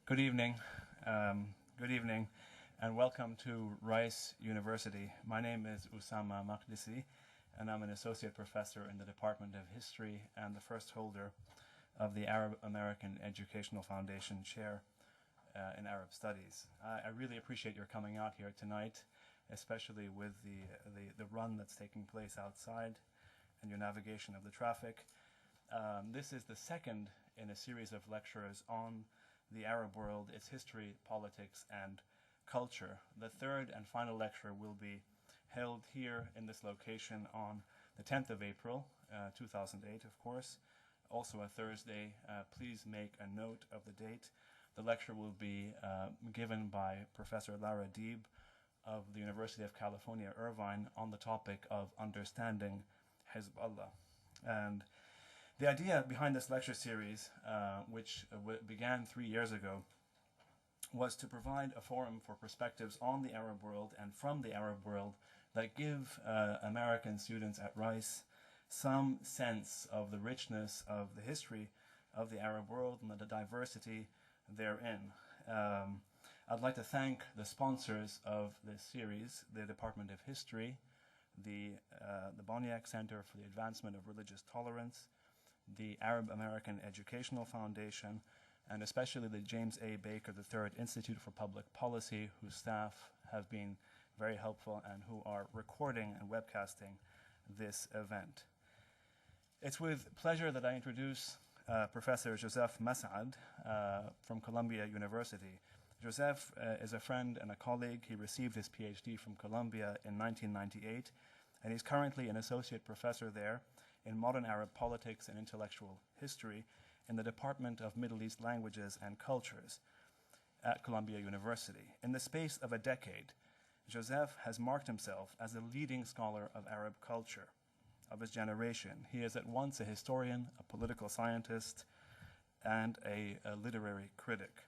Good evening. Good evening, and welcome to Rice University. My name is Usama Makdisi, and I'm an associate professor in the Department of History and the first holder of the Arab American Educational Foundation Chair in Arab Studies. I really appreciate your coming out here tonight, especially with the run that's taking place outside and your navigation of the traffic. This is the second in a series of lectures on the Arab world, its history, politics, and culture. The third and final lecture will be held here in this location on the 10th of April, 2008, of course, also a Thursday. Please make a note of the date. The lecture will be given by Professor Lara Deeb of the University of California, Irvine, on the topic of understanding Hezbollah. And the idea behind this lecture series, which began 3 years ago, was to provide a forum for perspectives on the Arab world and from the Arab world that give American students at Rice some sense of the richness of the history of the Arab world and the diversity therein. I'd like to thank the sponsors of this series, the Department of History, the Boniak Center for the Advancement of Religious Tolerance, the Arab American Educational Foundation, and especially the James A. Baker III Institute for Public Policy, whose staff have been very helpful and who are recording and webcasting this event. It's with pleasure that I introduce Professor Joseph Massad from Columbia University. Joseph is a friend and a colleague. He received his PhD from Columbia in 1998, and he's currently an associate professor there in modern Arab politics and intellectual history in the Department of Middle East Languages and Cultures at Columbia University. In the space of a decade, Joseph has marked himself as a leading scholar of Arab culture of his generation. He is at once a historian, a political scientist, and a literary critic.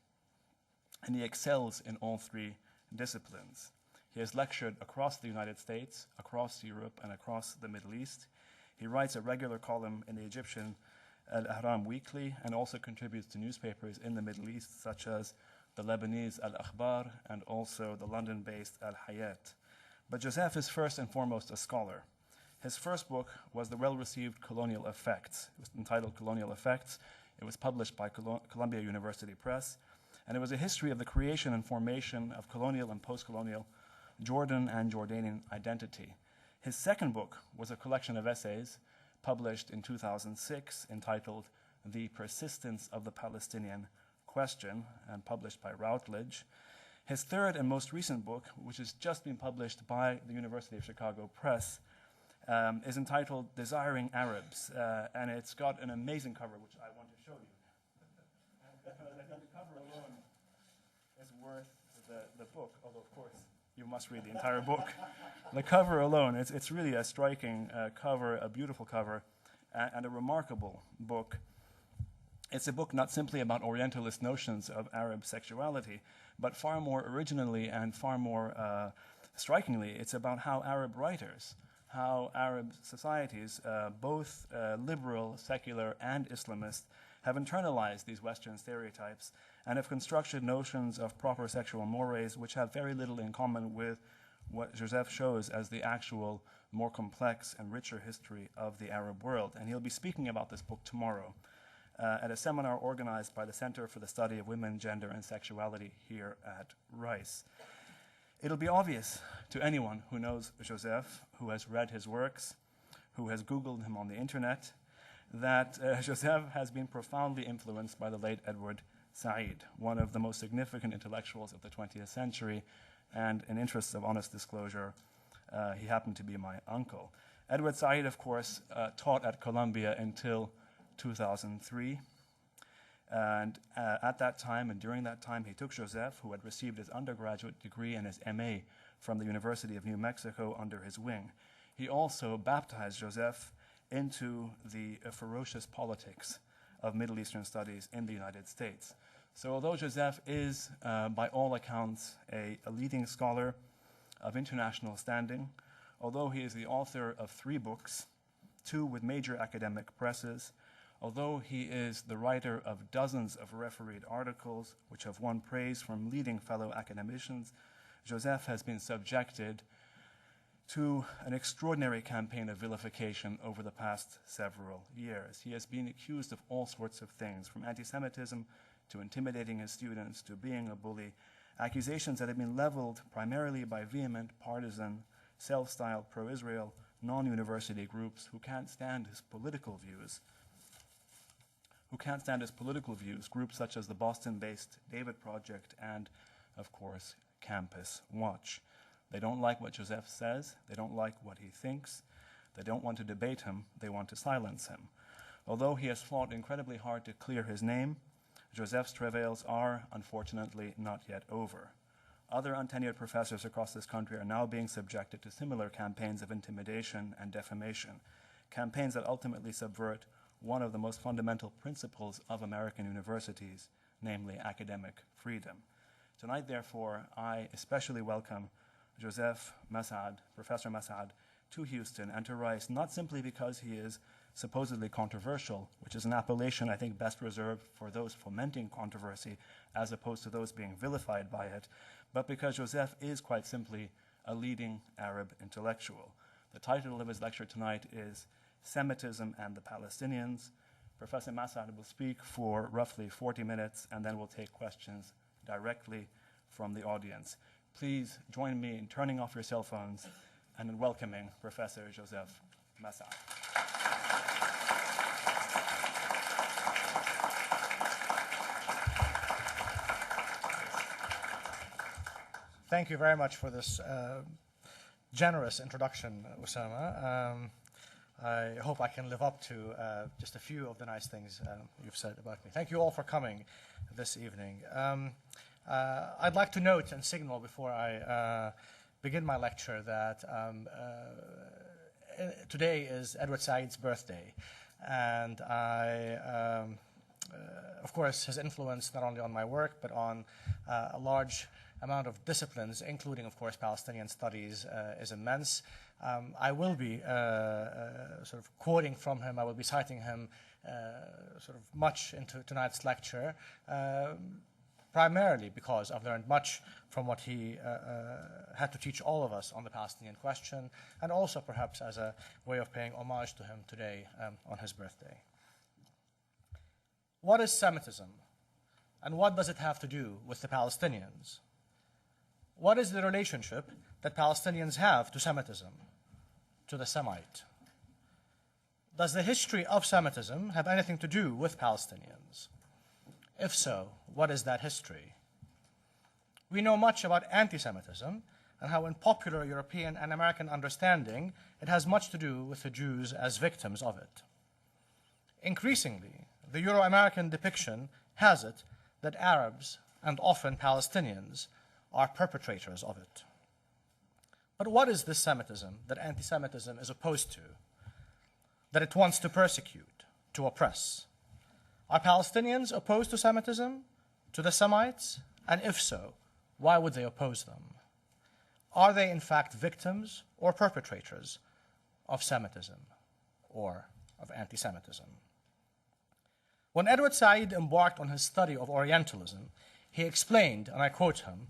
And he excels in all three disciplines. He has lectured across the United States, across Europe, and across the Middle East. He writes a regular column in the Egyptian Al-Ahram Weekly and also contributes to newspapers in the Middle East, such as the Lebanese Al-Akhbar and also the London-based Al-Hayat. But Joseph is first and foremost a scholar. His first book was the well-received Colonial Effects. It was entitled Colonial Effects. It was published by Columbia University Press, and it was a history of the creation and formation of colonial and post-colonial Jordan and Jordanian identity. His second book was a collection of essays published in 2006 entitled The Persistence of the Palestinian Question and published by Routledge. His third and most recent book, which has just been published by the University of Chicago Press, is entitled Desiring Arabs, and it's got an amazing cover, which I want to show you. I think the cover alone is worth the book, although of course you must read the entire book. The cover alone, it's really a striking cover, a beautiful cover, and a remarkable book. It's a book not simply about Orientalist notions of Arab sexuality, but far more originally and far more strikingly, it's about how Arab writers, how Arab societies, both liberal, secular, and Islamist, have internalized these Western stereotypes and have constructed notions of proper sexual mores which have very little in common with what Joseph shows as the actual, more complex and richer history of the Arab world. And he'll be speaking about this book tomorrow at a seminar organized by the Center for the Study of Women, Gender, and Sexuality here at Rice. It'll be obvious to anyone who knows Joseph, who has read his works, who has Googled him on the internet, that Joseph has been profoundly influenced by the late Edward Said, one of the most significant intellectuals of the 20th century, and in interests of honest disclosure, he happened to be my uncle. Edward Said, of course, taught at Columbia until 2003, and at that time and during that time, he took Joseph, who had received his undergraduate degree and his MA from the University of New Mexico, under his wing. He also baptized Joseph into the ferocious politics of Middle Eastern studies in the United States. So although Joseph is, by all accounts, a leading scholar of international standing, although he is the author of 3 books, 2 with major academic presses, Although he is the writer of dozens of refereed articles which have won praise from leading fellow academicians, Joseph has been subjected to an extraordinary campaign of vilification over the past several years. He has been accused of all sorts of things, from anti-Semitism to intimidating his students to being a bully, accusations that have been leveled primarily by vehement, partisan, self-styled pro-Israel, non-university groups who can't stand his political views. Groups such as the Boston-based David Project and, of course, Campus Watch. They don't like what Joseph says, they don't like what he thinks, they don't want to debate him, they want to silence him. Although he has fought incredibly hard to clear his name, Joseph's travails are, unfortunately, not yet over. Other untenured professors across this country are now being subjected to similar campaigns of intimidation and defamation, campaigns that ultimately subvert one of the most fundamental principles of American universities, namely academic freedom. Tonight, therefore, I especially welcome Joseph Massad, Professor Massad, to Houston and to Rice, not simply because he is supposedly controversial, which is an appellation I think best reserved for those fomenting controversy as opposed to those being vilified by it, but because Joseph is quite simply a leading Arab intellectual. The title of his lecture tonight is Semitism and the Palestinians. Professor Massad will speak for roughly 40 minutes, and then we'll take questions directly from the audience. Please join me in turning off your cell phones and in welcoming Professor Joseph Massad. Thank you very much for this generous introduction, Osama. I hope I can live up to just a few of the nice things you've said about me. Thank you all for coming this evening. I'd like to note and signal before I begin my lecture that today is Edward Said's birthday, and of course, his influence not only on my work but on a large amount of disciplines, including, of course, Palestinian studies, is immense. I will be sort of quoting from him. I will be citing him sort of much into tonight's lecture, primarily because I've learned much from what he had to teach all of us on the Palestinian question, and also perhaps as a way of paying homage to him today on his birthday. What is Semitism, and what does it have to do with the Palestinians? What is the relationship that Palestinians have to Semitism, to the Semite? Does the history of Semitism have anything to do with Palestinians? If so, what is that history? We know much about anti-Semitism and how in popular European and American understanding it has much to do with the Jews as victims of it. Increasingly, the Euro-American depiction has it that Arabs, and often Palestinians, are perpetrators of it. But what is this Semitism that anti-Semitism is opposed to, that it wants to persecute, to oppress? Are Palestinians opposed to Semitism, to the Semites? And if so, why would they oppose them? Are they in fact victims or perpetrators of Semitism or of anti-Semitism? When Edward Said embarked on his study of Orientalism, he explained, and I quote him,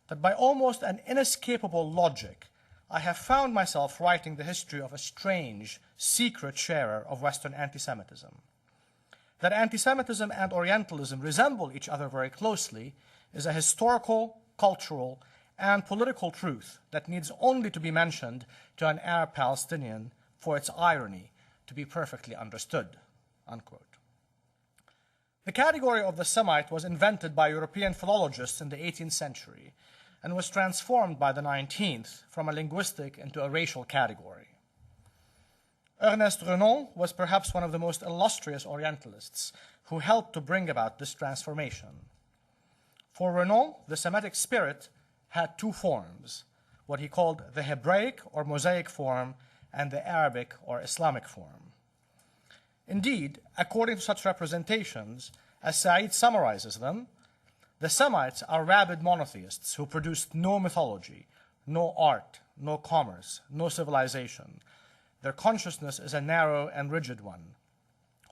that by almost an inescapable logic, I have found myself writing the history of a strange, secret sharer of Western anti-Semitism. That anti-Semitism and Orientalism resemble each other very closely is a historical, cultural, and political truth that needs only to be mentioned to an Arab Palestinian for its irony to be perfectly understood, unquote. The category of the Semite was invented by European philologists in the 18th century and was transformed by the 19th from a linguistic into a racial category. Ernest Renan was perhaps one of the most illustrious Orientalists who helped to bring about this transformation. For Renan, the Semitic spirit had two forms, what he called the Hebraic or Mosaic form and the Arabic or Islamic form. Indeed, according to such representations, as Said summarizes them, the Semites are rabid monotheists who produced no mythology, no art, no commerce, no civilization. Their consciousness is a narrow and rigid one.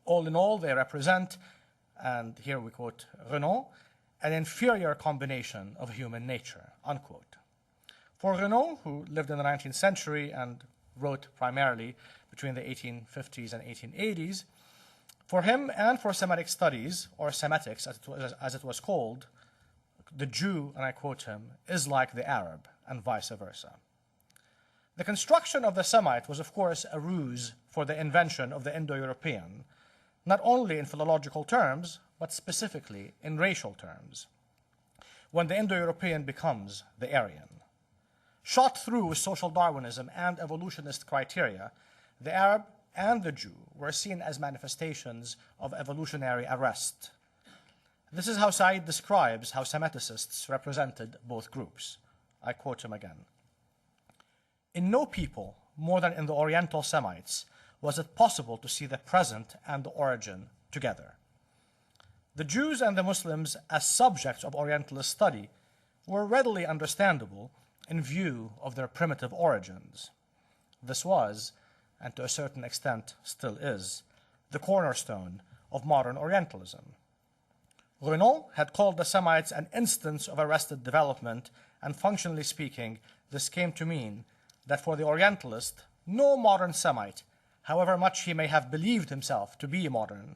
All in all, they represent, and here we quote Renan, an inferior combination of human nature, unquote. For Renan, who lived in the 19th century and wrote primarily between the 1850s and 1880s, for him and for Semitic studies, or Semitics as it was called, the Jew, and I quote him, is like the Arab, and vice versa. The construction of the Semite was, of course, a ruse for the invention of the Indo-European, not only in philological terms, but specifically in racial terms, when the Indo-European becomes the Aryan. Shot through with social Darwinism and evolutionist criteria, the Arab and the Jew were seen as manifestations of evolutionary arrest. This is how Said describes how Semiticists represented both groups. I quote him again. In no people, more than in the Oriental Semites, was it possible to see the present and the origin together. The Jews and the Muslims, as subjects of Orientalist study, were readily understandable in view of their primitive origins. This was, and to a certain extent still is, the cornerstone of modern Orientalism. Renan had called the Semites an instance of arrested development, and functionally speaking, this came to mean that for the Orientalist, no modern Semite, however much he may have believed himself to be modern,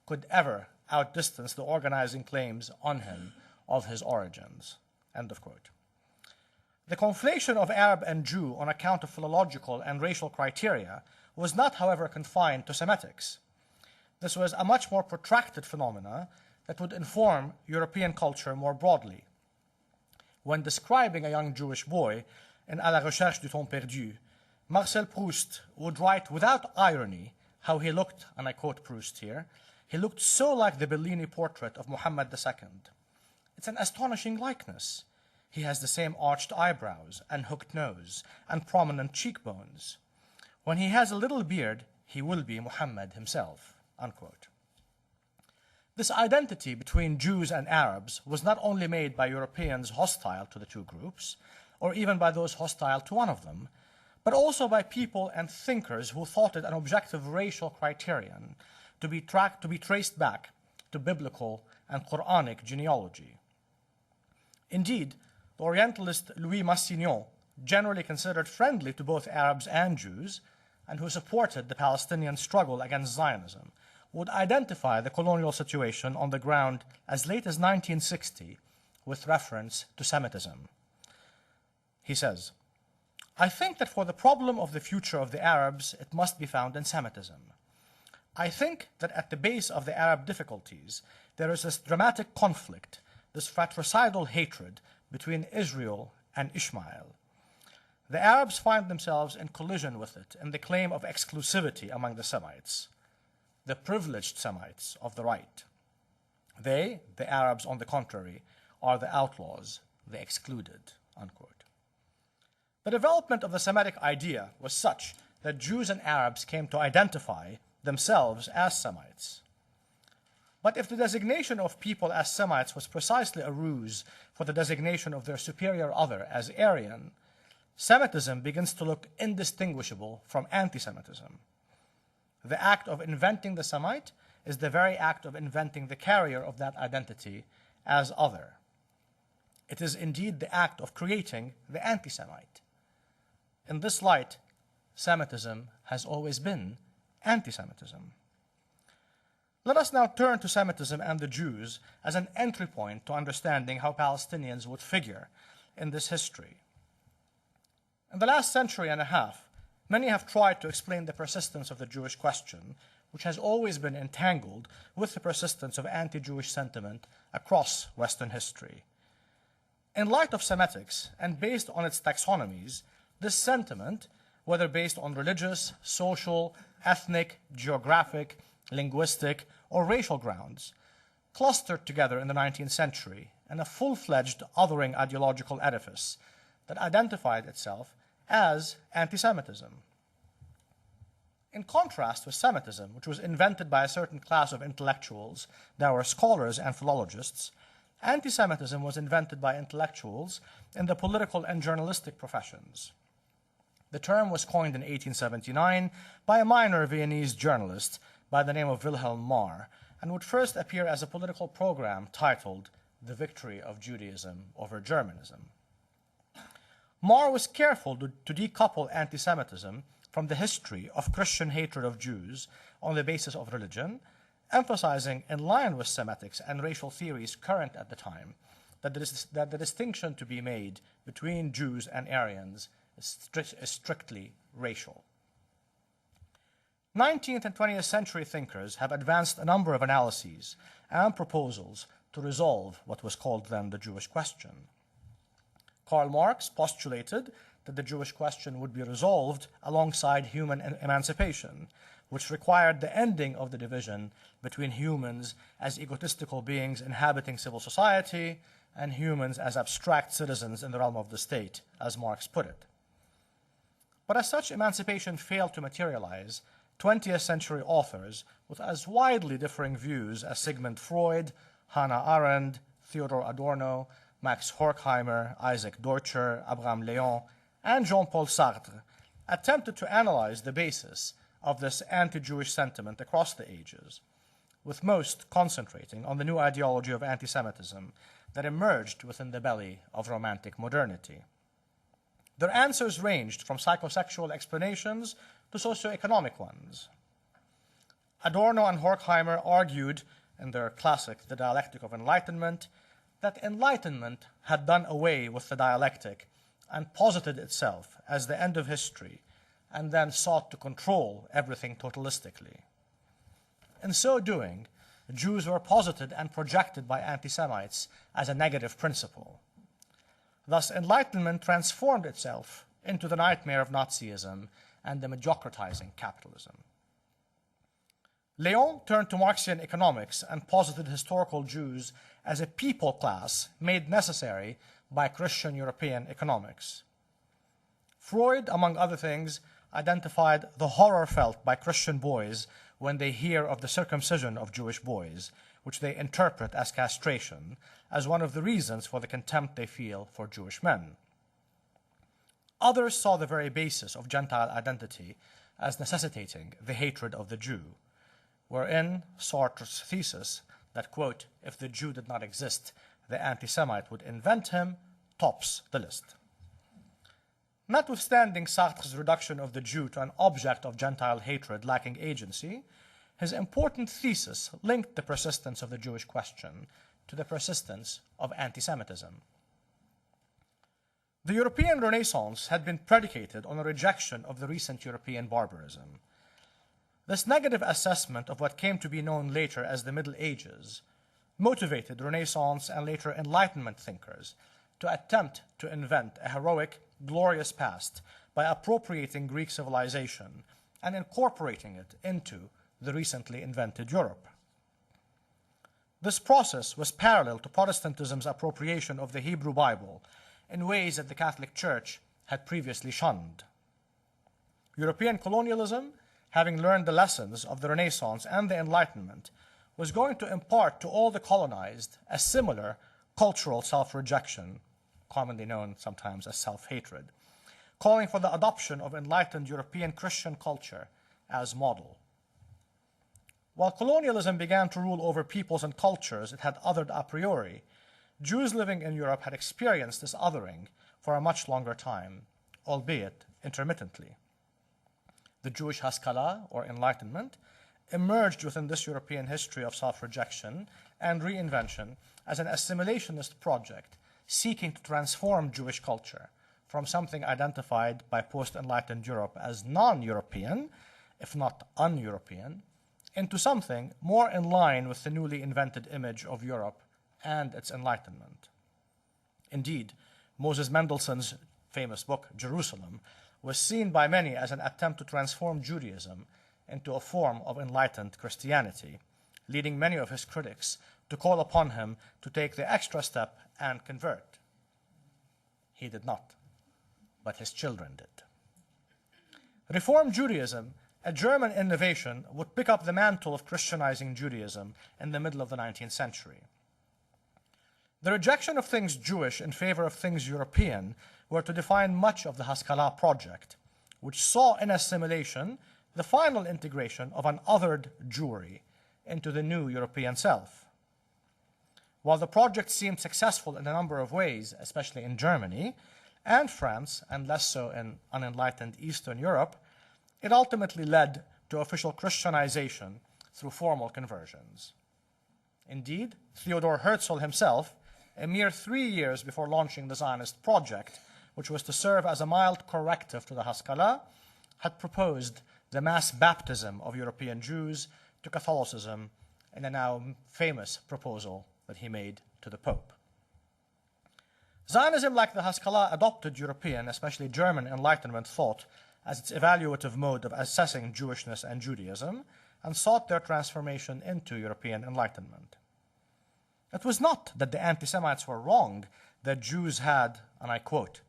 could ever outdistance the organizing claims on him of his origins. End of quote. The conflation of Arab and Jew on account of philological and racial criteria was not, however, confined to Semitics. This was a much more protracted phenomena that would inform European culture more broadly. When describing a young Jewish boy in À la recherche du temps perdu, Marcel Proust would write without irony how he looked, and I quote Proust here, he looked so like the Bellini portrait of Muhammad II. It's an astonishing likeness. He has the same arched eyebrows and hooked nose and prominent cheekbones. When he has a little beard, he will be Muhammad himself, unquote. This identity between Jews and Arabs was not only made by Europeans hostile to the two groups, or even by those hostile to one of them, but also by people and thinkers who thought it an objective racial criterion to be traced back to biblical and Quranic genealogy. Indeed, the Orientalist Louis Massignon, generally considered friendly to both Arabs and Jews, and who supported the Palestinian struggle against Zionism, would identify the colonial situation on the ground as late as 1960 with reference to Semitism. He says, I think that for the problem of the future of the Arabs, it must be found in Semitism. I think that at the base of the Arab difficulties, there is this dramatic conflict, this fratricidal hatred between Israel and Ishmael. The Arabs find themselves in collision with it in the claim of exclusivity among the Semites, the privileged Semites of the right. They, the Arabs on the contrary, are the outlaws, the excluded, unquote. The development of the Semitic idea was such that Jews and Arabs came to identify themselves as Semites. But if the designation of people as Semites was precisely a ruse for the designation of their superior other as Aryan, Semitism begins to look indistinguishable from anti-Semitism. The act of inventing the Semite is the very act of inventing the carrier of that identity as other. It is indeed the act of creating the anti-Semite. In this light, Semitism has always been anti-Semitism. Let us now turn to Semitism and the Jews as an entry point to understanding how Palestinians would figure in this history. In the last century and a half, many have tried to explain the persistence of the Jewish question, which has always been entangled with the persistence of anti-Jewish sentiment across Western history. In light of Semitics, and based on its taxonomies, this sentiment, whether based on religious, social, ethnic, geographic, linguistic, or racial grounds, clustered together in the 19th century in a full-fledged othering ideological edifice that identified itself as anti-Semitism. In contrast with Semitism, which was invented by a certain class of intellectuals that were scholars and philologists, anti-Semitism was invented by intellectuals in the political and journalistic professions. The term was coined in 1879 by a minor Viennese journalist by the name of Wilhelm Marr, and would first appear as a political program titled The Victory of Judaism over Germanism. Marr was careful to decouple anti-Semitism from the history of Christian hatred of Jews on the basis of religion, emphasizing, in line with Semitics and racial theories current at the time, that the distinction to be made between Jews and Aryans is strictly racial. 19th and 20th century thinkers have advanced a number of analyses and proposals to resolve what was called then the Jewish question. Karl Marx postulated that the Jewish question would be resolved alongside human emancipation, which required the ending of the division between humans as egotistical beings inhabiting civil society and humans as abstract citizens in the realm of the state, as Marx put it. But as such emancipation failed to materialize, 20th century authors with as widely differing views as Sigmund Freud, Hannah Arendt, Theodor Adorno, Max Horkheimer, Isaac Deutscher, Abraham Léon, and Jean-Paul Sartre attempted to analyze the basis of this anti-Jewish sentiment across the ages, with most concentrating on the new ideology of anti-Semitism that emerged within the belly of Romantic modernity. Their answers ranged from psychosexual explanations to socioeconomic ones. Adorno and Horkheimer argued in their classic The Dialectic of Enlightenment that Enlightenment had done away with the dialectic and posited itself as the end of history, and then sought to control everything totalistically. In so doing, Jews were posited and projected by anti-Semites as a negative principle. Thus, Enlightenment transformed itself into the nightmare of Nazism and the mediocratizing capitalism. Léon turned to Marxian economics and posited historical Jews as a people class made necessary by Christian European economics. Freud, among other things, identified the horror felt by Christian boys when they hear of the circumcision of Jewish boys, which they interpret as castration, as one of the reasons for the contempt they feel for Jewish men. Others saw the very basis of Gentile identity as necessitating the hatred of the Jew, wherein Sartre's thesis that, quote, if the Jew did not exist, the anti-Semite would invent him, tops the list. Notwithstanding Sartre's reduction of the Jew to an object of Gentile hatred lacking agency, his important thesis linked the persistence of the Jewish question to the persistence of anti-Semitism. The European Renaissance had been predicated on a rejection of the recent European barbarism. This negative assessment of what came to be known later as the Middle Ages motivated Renaissance and later Enlightenment thinkers to attempt to invent a heroic, glorious past by appropriating Greek civilization and incorporating it into the recently invented Europe. This process was parallel to Protestantism's appropriation of the Hebrew Bible in ways that the Catholic Church had previously shunned. European colonialism, having learned the lessons of the Renaissance and the Enlightenment, was going to impart to all the colonized a similar cultural self-rejection, commonly known sometimes as self-hatred, calling for the adoption of enlightened European Christian culture as model. While colonialism began to rule over peoples and cultures it had othered a priori, Jews living in Europe had experienced this othering for a much longer time, albeit intermittently. The Jewish haskala, or Enlightenment, emerged within this European history of self-rejection and reinvention as an assimilationist project seeking to transform Jewish culture from something identified by post-Enlightened Europe as non-European, if not un-European, into something more in line with the newly invented image of Europe and its Enlightenment. Indeed, Moses Mendelssohn's famous book, Jerusalem, was seen by many as an attempt to transform Judaism into a form of enlightened Christianity, leading many of his critics to call upon him to take the extra step and convert. He did not, but his children did. Reform Judaism, a German innovation, would pick up the mantle of Christianizing Judaism in the middle of the 19th century. The rejection of things Jewish in favor of things European were to define much of the Haskalah project, which saw in assimilation the final integration of an othered Jewry into the new European self. While the project seemed successful in a number of ways, especially in Germany and France, and less so in unenlightened Eastern Europe, it ultimately led to official Christianization through formal conversions. Indeed, Theodor Herzl himself, a mere 3 years before launching the Zionist project, which was to serve as a mild corrective to the haskala, had proposed the mass baptism of European Jews to Catholicism in a now famous proposal that he made to the Pope. Zionism, like the haskala, adopted European, especially German, Enlightenment thought as its evaluative mode of assessing Jewishness and Judaism, and sought their transformation into European Enlightenment. It was not that the anti-Semites were wrong, that Jews had, and I quote,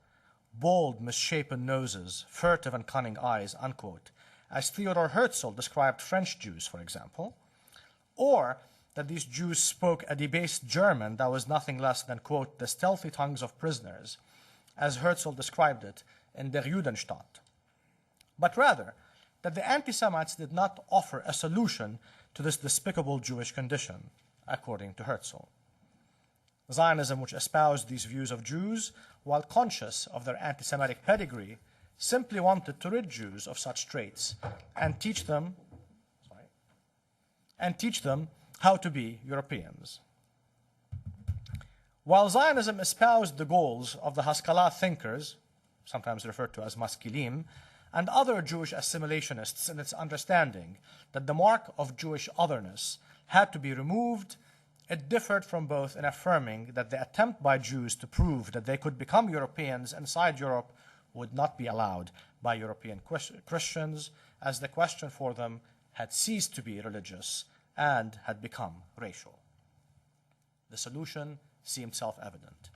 bold, misshapen noses, furtive and cunning eyes, unquote, as Theodor Herzl described French Jews, for example, or that these Jews spoke a debased German that was nothing less than, quote, the stealthy tongues of prisoners, as Herzl described it in Der Judenstaat, but rather that the anti-Semites did not offer a solution to this despicable Jewish condition, according to Herzl. Zionism, which espoused these views of Jews, while conscious of their anti-Semitic pedigree, simply wanted to rid Jews of such traits and teach them how to be Europeans. While Zionism espoused the goals of the haskala thinkers, sometimes referred to as maskilim, and other Jewish assimilationists in its understanding that the mark of Jewish otherness had to be removed, it differed from both in affirming that the attempt by Jews to prove that they could become Europeans inside Europe would not be allowed by European Christians, as the question for them had ceased to be religious and had become racial. The solution seemed self-evident.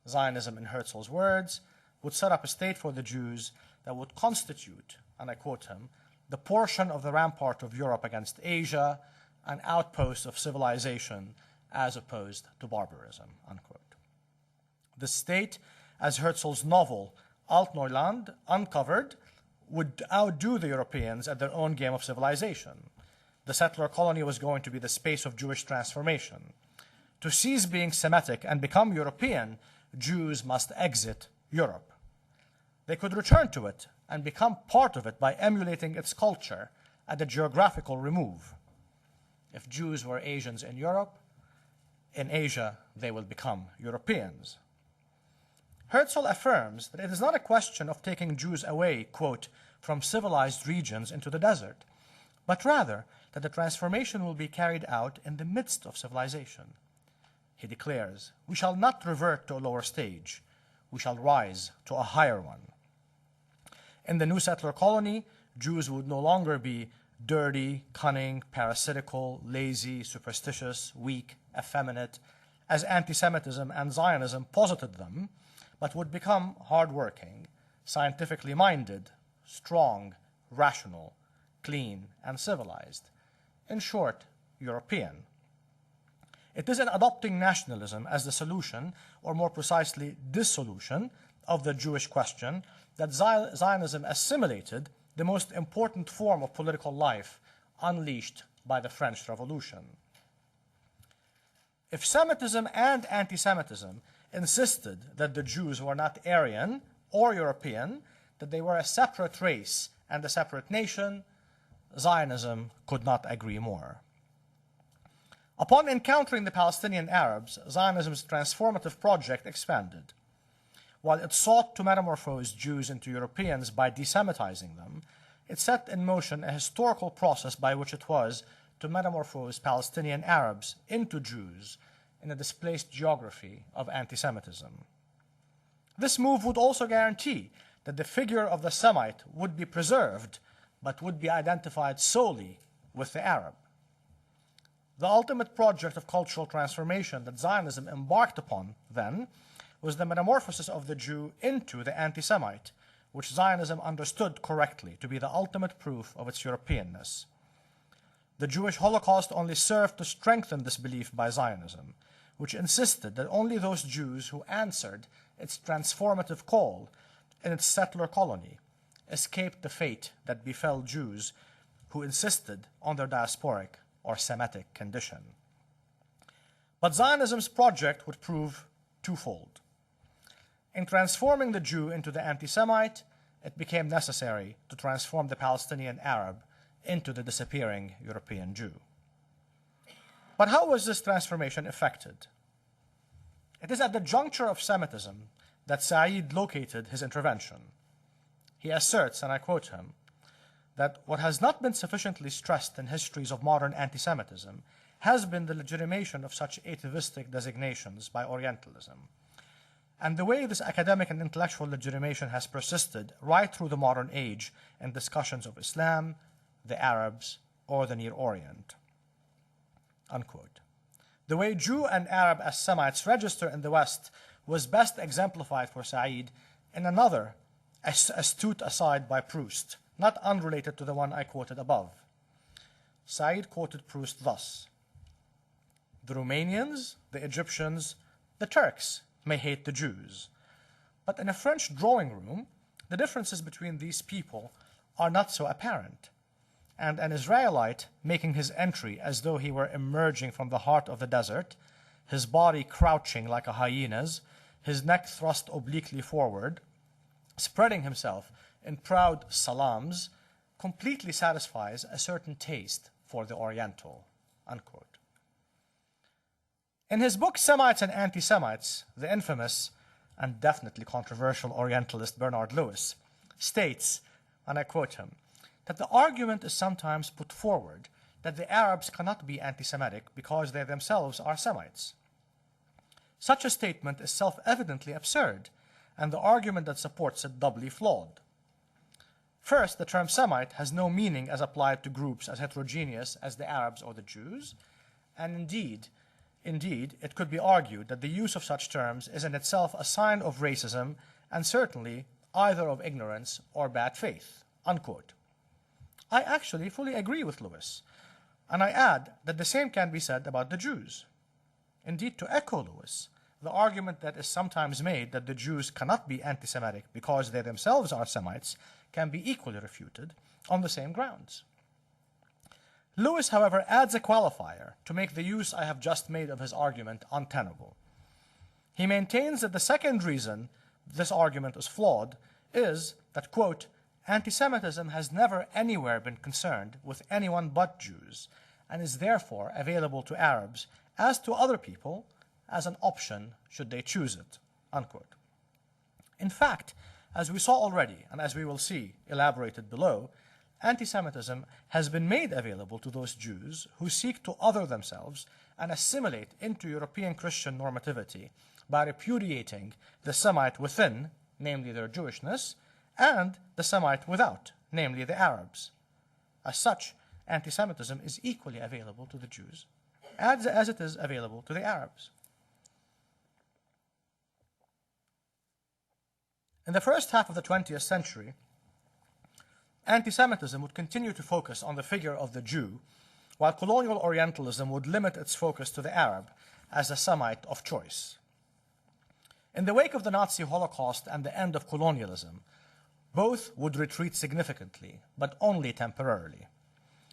Zionism, in Herzl's words, would set up a state for the Jews that would constitute, and I quote him, the portion of the rampart of Europe against Asia, an outpost of civilization as opposed to barbarism, unquote. The state, as Herzl's novel Altneuland uncovered, would outdo the Europeans at their own game of civilization. The settler colony was going to be the space of Jewish transformation. To cease being Semitic and become European, Jews must exit Europe. They could return to it and become part of it by emulating its culture at a geographical remove. If Jews were Asians in Europe, in Asia they will become Europeans. Herzl affirms that it is not a question of taking Jews away, quote, from civilized regions into the desert, but rather that the transformation will be carried out in the midst of civilization. He declares, we shall not revert to a lower stage, we shall rise to a higher one. In the new settler colony, Jews would no longer be dirty, cunning, parasitical, lazy, superstitious, weak, effeminate, as anti-Semitism and Zionism posited them, but would become hardworking, scientifically minded, strong, rational, clean, and civilized. In short, European. It is in adopting nationalism as the solution, or more precisely, dissolution, of the Jewish question that Zionism assimilated the most important form of political life unleashed by the French Revolution. If Semitism and anti-Semitism insisted that the Jews were not Aryan or European, that they were a separate race and a separate nation, Zionism could not agree more. Upon encountering the Palestinian Arabs, Zionism's transformative project expanded. While it sought to metamorphose Jews into Europeans by desemitizing them, it set in motion a historical process by which it was to metamorphose Palestinian Arabs into Jews in a displaced geography of anti-Semitism. This move would also guarantee that the figure of the Semite would be preserved, but would be identified solely with the Arab. The ultimate project of cultural transformation that Zionism embarked upon, then, was the metamorphosis of the Jew into the anti-Semite, which Zionism understood correctly to be the ultimate proof of its Europeanness. The Jewish Holocaust only served to strengthen this belief by Zionism, which insisted that only those Jews who answered its transformative call in its settler colony, escaped the fate that befell Jews who insisted on their diasporic or Semitic condition. But Zionism's project would prove twofold. In transforming the Jew into the anti-Semite, it became necessary to transform the Palestinian Arab into the disappearing European Jew. But how was this transformation effected? It is at the juncture of Semitism that Said located his intervention. He asserts, and I quote him, that what has not been sufficiently stressed in histories of modern anti-Semitism has been the legitimation of such atavistic designations by Orientalism, and the way this academic and intellectual legitimation has persisted right through the modern age in discussions of Islam, the Arabs, or the Near Orient. Unquote. The way Jew and Arab as Semites register in the West was best exemplified for Said in another astute aside by Proust, not unrelated to the one I quoted above. Said quoted Proust thus: "The Romanians, the Egyptians, the Turks may hate the Jews, but in a French drawing room, the differences between these people are not so apparent, and an Israelite making his entry as though he were emerging from the heart of the desert, his body crouching like a hyena's, his neck thrust obliquely forward, spreading himself in proud salams, completely satisfies a certain taste for the Oriental." Unquote. In his book Semites and Anti-Semites, the infamous and definitely controversial Orientalist Bernard Lewis states, and I quote him, that the argument is sometimes put forward that the Arabs cannot be anti-Semitic because they themselves are Semites. Such a statement is self-evidently absurd, and the argument that supports it doubly flawed. First, the term Semite has no meaning as applied to groups as heterogeneous as the Arabs or the Jews, and indeed, it could be argued that the use of such terms is in itself a sign of racism and certainly either of ignorance or bad faith. Unquote. I actually fully agree with Lewis, and I add that the same can be said about the Jews. Indeed, to echo Lewis, the argument that is sometimes made that the Jews cannot be anti-Semitic because they themselves are Semites can be equally refuted on the same grounds. Lewis, however, adds a qualifier to make the use I have just made of his argument untenable. He maintains that the second reason this argument is flawed is that, quote, anti-Semitism has never anywhere been concerned with anyone but Jews and is therefore available to Arabs as to other people as an option should they choose it, unquote. In fact, as we saw already, and as we will see elaborated below, anti-Semitism has been made available to those Jews who seek to other themselves and assimilate into European Christian normativity by repudiating the Semite within, namely their Jewishness, and the Semite without, namely the Arabs. As such, anti-Semitism is equally available to the Jews as it is available to the Arabs. In the first half of the 20th century, anti-Semitism would continue to focus on the figure of the Jew, while colonial Orientalism would limit its focus to the Arab as a Semite of choice. In the wake of the Nazi Holocaust and the end of colonialism, both would retreat significantly, but only temporarily.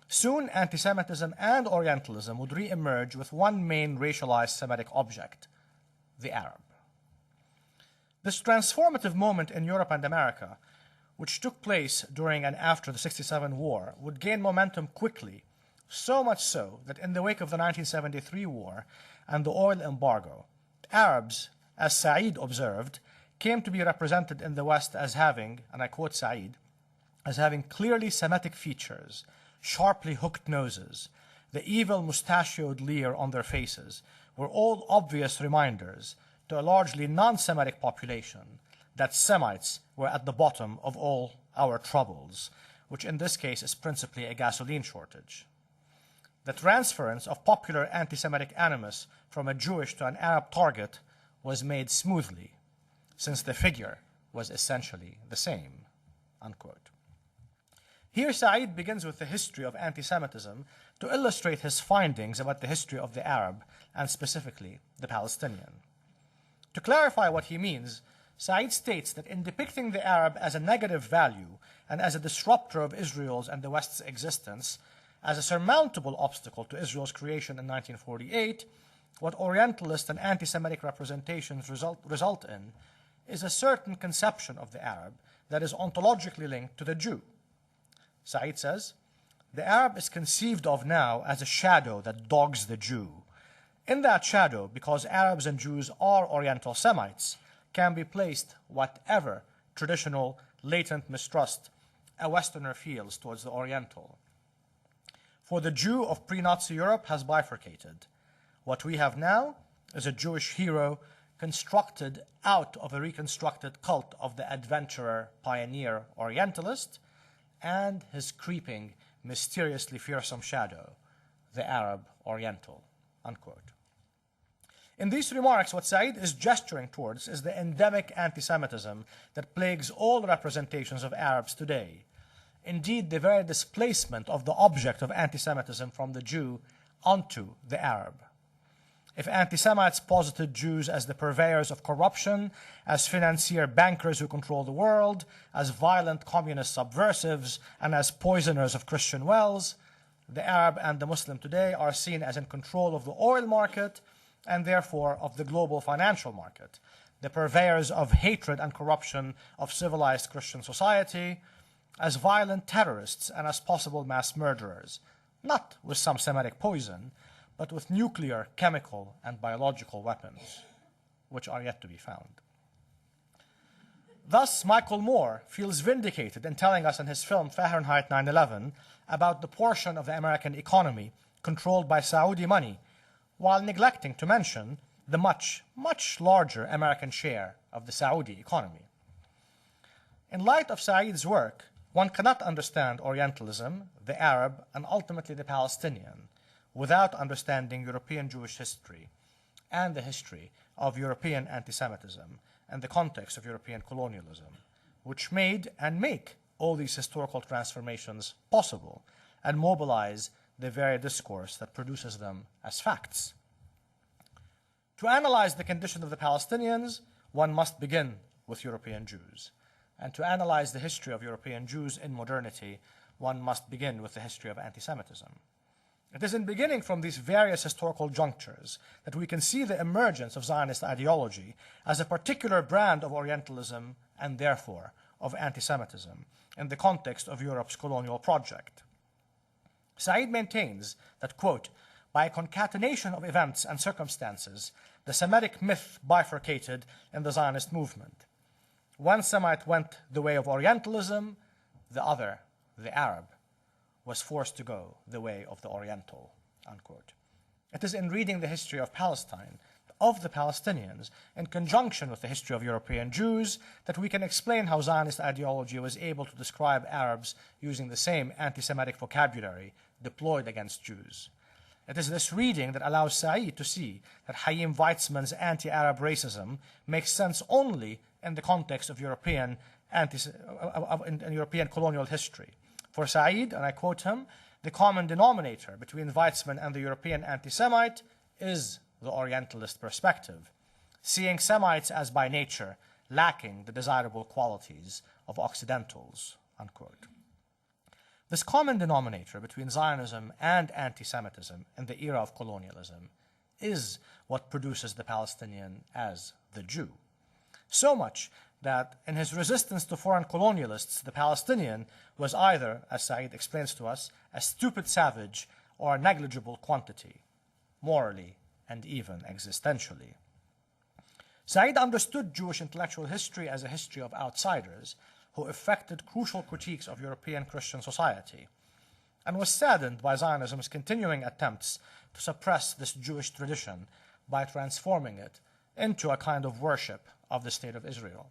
Soon, anti-Semitism and Orientalism would re-emerge with one main racialized Semitic object, the Arab. This transformative moment in Europe and America, which took place during and after the '67 war, would gain momentum quickly, so much so that in the wake of the 1973 war and the oil embargo, Arabs, as Said observed, came to be represented in the West as having, and I quote Said, as having clearly Semitic features, sharply hooked noses, the evil mustachioed leer on their faces, were all obvious reminders to a largely non-Semitic population that Semites were at the bottom of all our troubles, which in this case is principally a gasoline shortage. The transference of popular anti-Semitic animus from a Jewish to an Arab target was made smoothly, since the figure was essentially the same, unquote. Here Said begins with the history of anti-Semitism to illustrate his findings about the history of the Arab, and specifically the Palestinian. To clarify what he means, Said states that in depicting the Arab as a negative value and as a disruptor of Israel's and the West's existence, as a surmountable obstacle to Israel's creation in 1948, what Orientalist and anti-Semitic representations result in is a certain conception of the Arab that is ontologically linked to the Jew. Said says, the Arab is conceived of now as a shadow that dogs the Jew. In that shadow, because Arabs and Jews are Oriental Semites, can be placed whatever traditional latent mistrust a Westerner feels towards the Oriental. For the Jew of pre-Nazi Europe has bifurcated. What we have now is a Jewish hero constructed out of a reconstructed cult of the adventurer, pioneer, Orientalist, and his creeping, mysteriously fearsome shadow, the Arab Oriental, unquote. In these remarks, what Said is gesturing towards is the endemic anti-Semitism that plagues all representations of Arabs today. Indeed, the very displacement of the object of anti-Semitism from the Jew onto the Arab. If anti-Semites posited Jews as the purveyors of corruption, as financier bankers who control the world, as violent communist subversives, and as poisoners of Christian wells, the Arab and the Muslim today are seen as in control of the oil market and therefore of the global financial market, the purveyors of hatred and corruption of civilized Christian society, as violent terrorists and as possible mass murderers, not with some Semitic poison, but with nuclear, chemical, and biological weapons, which are yet to be found. Thus, Michael Moore feels vindicated in telling us in his film Fahrenheit 9/11 about the portion of the American economy controlled by Saudi money, while neglecting to mention the much, much larger American share of the Saudi economy. In light of Said's work, one cannot understand Orientalism, the Arab, and ultimately the Palestinian without understanding European Jewish history and the history of European anti-Semitism and the context of European colonialism, which made and make all these historical transformations possible and mobilize the very discourse that produces them as facts. To analyze the condition of the Palestinians, one must begin with European Jews. And to analyze the history of European Jews in modernity, one must begin with the history of anti-Semitism. It is in beginning from these various historical junctures that we can see the emergence of Zionist ideology as a particular brand of Orientalism and therefore of anti-Semitism in the context of Europe's colonial project. Said maintains that, quote, by a concatenation of events and circumstances, the Semitic myth bifurcated in the Zionist movement. One Semite went the way of Orientalism, the other, the Arab, was forced to go the way of the Oriental, unquote. It is in reading the history of Palestine, of the Palestinians, in conjunction with the history of European Jews, that we can explain how Zionist ideology was able to describe Arabs using the same anti-Semitic vocabulary deployed against Jews. It is this reading that allows Said to see that Chaim Weizmann's anti-Arab racism makes sense only in the context of European colonial history. For Said, and I quote him, the common denominator between Weizmann and the European anti-Semite is the Orientalist perspective, seeing Semites as by nature lacking the desirable qualities of Occidentals, unquote. This common denominator between Zionism and anti-Semitism in the era of colonialism is what produces the Palestinian as the Jew. So much that in his resistance to foreign colonialists, the Palestinian was either, as Said explains to us, a stupid savage or a negligible quantity, morally and even existentially. Said understood Jewish intellectual history as a history of outsiders who effected crucial critiques of European Christian society, and was saddened by Zionism's continuing attempts to suppress this Jewish tradition by transforming it into a kind of worship of the State of Israel.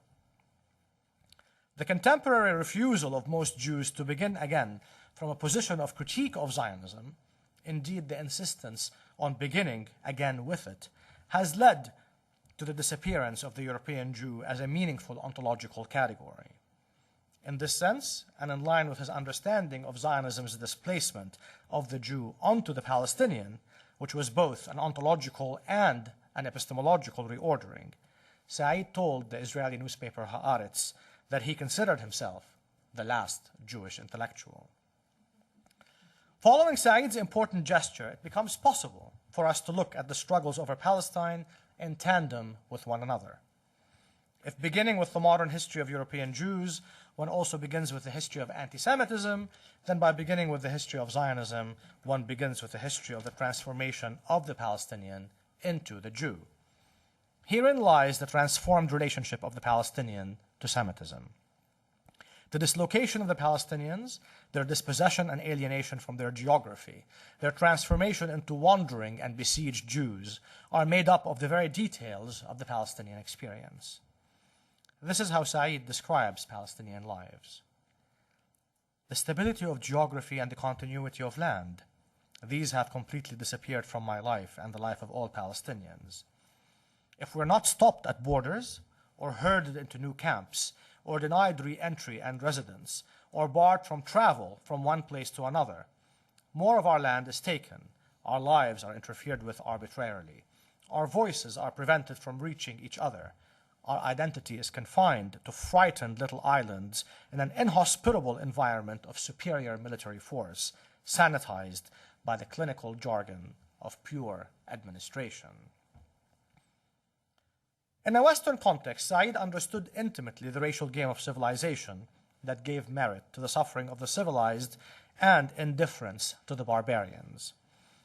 The contemporary refusal of most Jews to begin again from a position of critique of Zionism, indeed the insistence on beginning again with it, has led to the disappearance of the European Jew as a meaningful ontological category. In this sense, and in line with his understanding of Zionism's displacement of the Jew onto the Palestinian, which was both an ontological and an epistemological reordering, Said told the Israeli newspaper Haaretz that he considered himself the last Jewish intellectual. Following Said's important gesture, it becomes possible for us to look at the struggles over Palestine in tandem with one another. If beginning with the modern history of European Jews, one also begins with the history of anti-Semitism, then by beginning with the history of Zionism, one begins with the history of the transformation of the Palestinian into the Jew. Herein lies the transformed relationship of the Palestinian to Semitism. The dislocation of the Palestinians, their dispossession and alienation from their geography, their transformation into wandering and besieged Jews, are made up of the very details of the Palestinian experience. This is how Said describes Palestinian lives. The stability of geography and the continuity of land, these have completely disappeared from my life and the life of all Palestinians. If we're not stopped at borders, or herded into new camps, or denied re-entry and residence, or barred from travel from one place to another, more of our land is taken, our lives are interfered with arbitrarily, our voices are prevented from reaching each other, our identity is confined to frightened little islands in an inhospitable environment of superior military force, sanitized by the clinical jargon of pure administration. In a Western context, Said understood intimately the racial game of civilization that gave merit to the suffering of the civilized and indifference to the barbarians.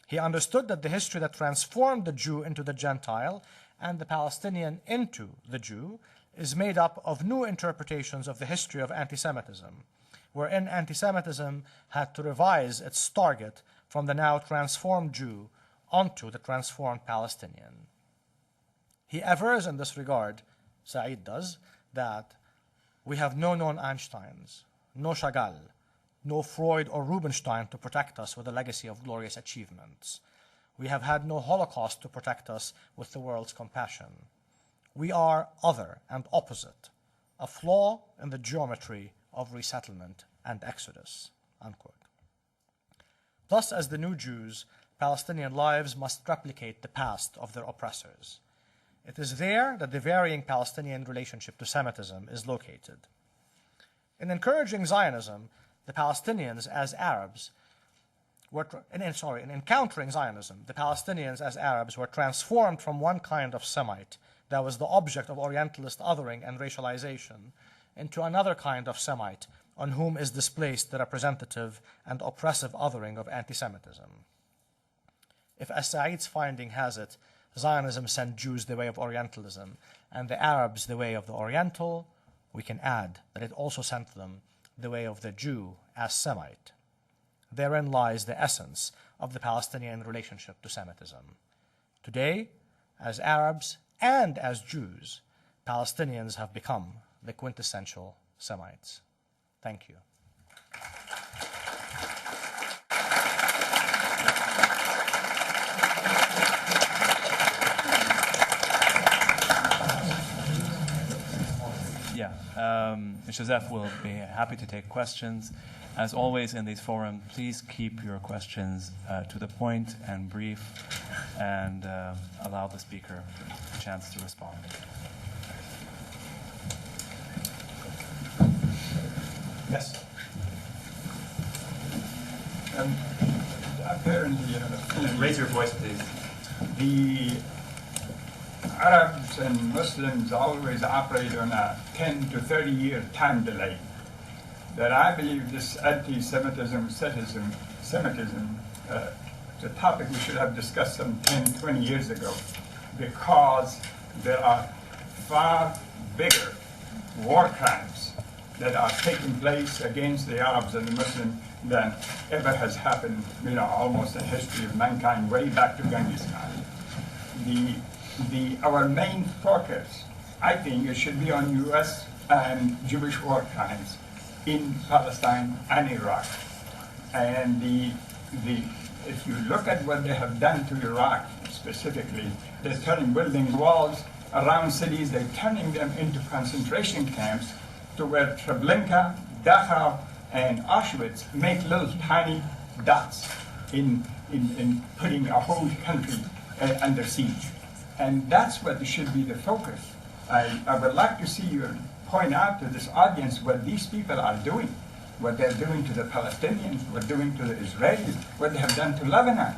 He understood that the history that transformed the Jew into the Gentile and the Palestinian into the Jew is made up of new interpretations of the history of anti-Semitism, wherein anti-Semitism had to revise its target from the now transformed Jew onto the transformed Palestinian. He avers in this regard, Said does, that we have no known Einsteins, no Chagall, no Freud or Rubinstein to protect us with a legacy of glorious achievements. We have had no Holocaust to protect us with the world's compassion. We are other and opposite, a flaw in the geometry of resettlement and exodus, unquote. Thus, as the new Jews, Palestinian lives must replicate the past of their oppressors. It is there that the varying Palestinian relationship to Semitism is located. In encouraging Zionism, the Palestinians as Arabs in encountering Zionism, the Palestinians as Arabs were transformed from one kind of Semite that was the object of Orientalist othering and racialization into another kind of Semite on whom is displaced the representative and oppressive othering of anti-Semitism. If, as Said's finding has it, Zionism sent Jews the way of Orientalism and the Arabs the way of the Oriental, we can add that it also sent them the way of the Jew as Semite. Therein lies the essence of the Palestinian relationship to Semitism. Today, as Arabs and as Jews, Palestinians have become the quintessential Semites. Thank you. Joseph will be happy to take questions. As always in these forums, please keep your questions to the point and brief, and allow the speaker a chance to respond. Yes. Apparently, Raise your voice, please. the Arabs and Muslims always operate on a 10 to 30-year time delay. That I believe this anti-Semitism, Semitism, the topic we should have discussed some 10, 20 years ago, because there are far bigger war crimes that are taking place against the Arabs and the Muslims than ever has happened, almost in history of mankind, way back to Genghis Khan. Our main focus, I think, it should be on U.S. and Jewish war crimes in Palestine and Iraq. And if you look at what they have done to Iraq specifically, they're building walls around cities, they're turning them into concentration camps to where Treblinka, Dachau, and Auschwitz make little tiny dots in putting a whole country under siege. And that's what should be the focus I would like to see you point out to this audience what these people are doing, what they're doing to the Palestinians, what they're doing to the Israelis, what they have done to Lebanon.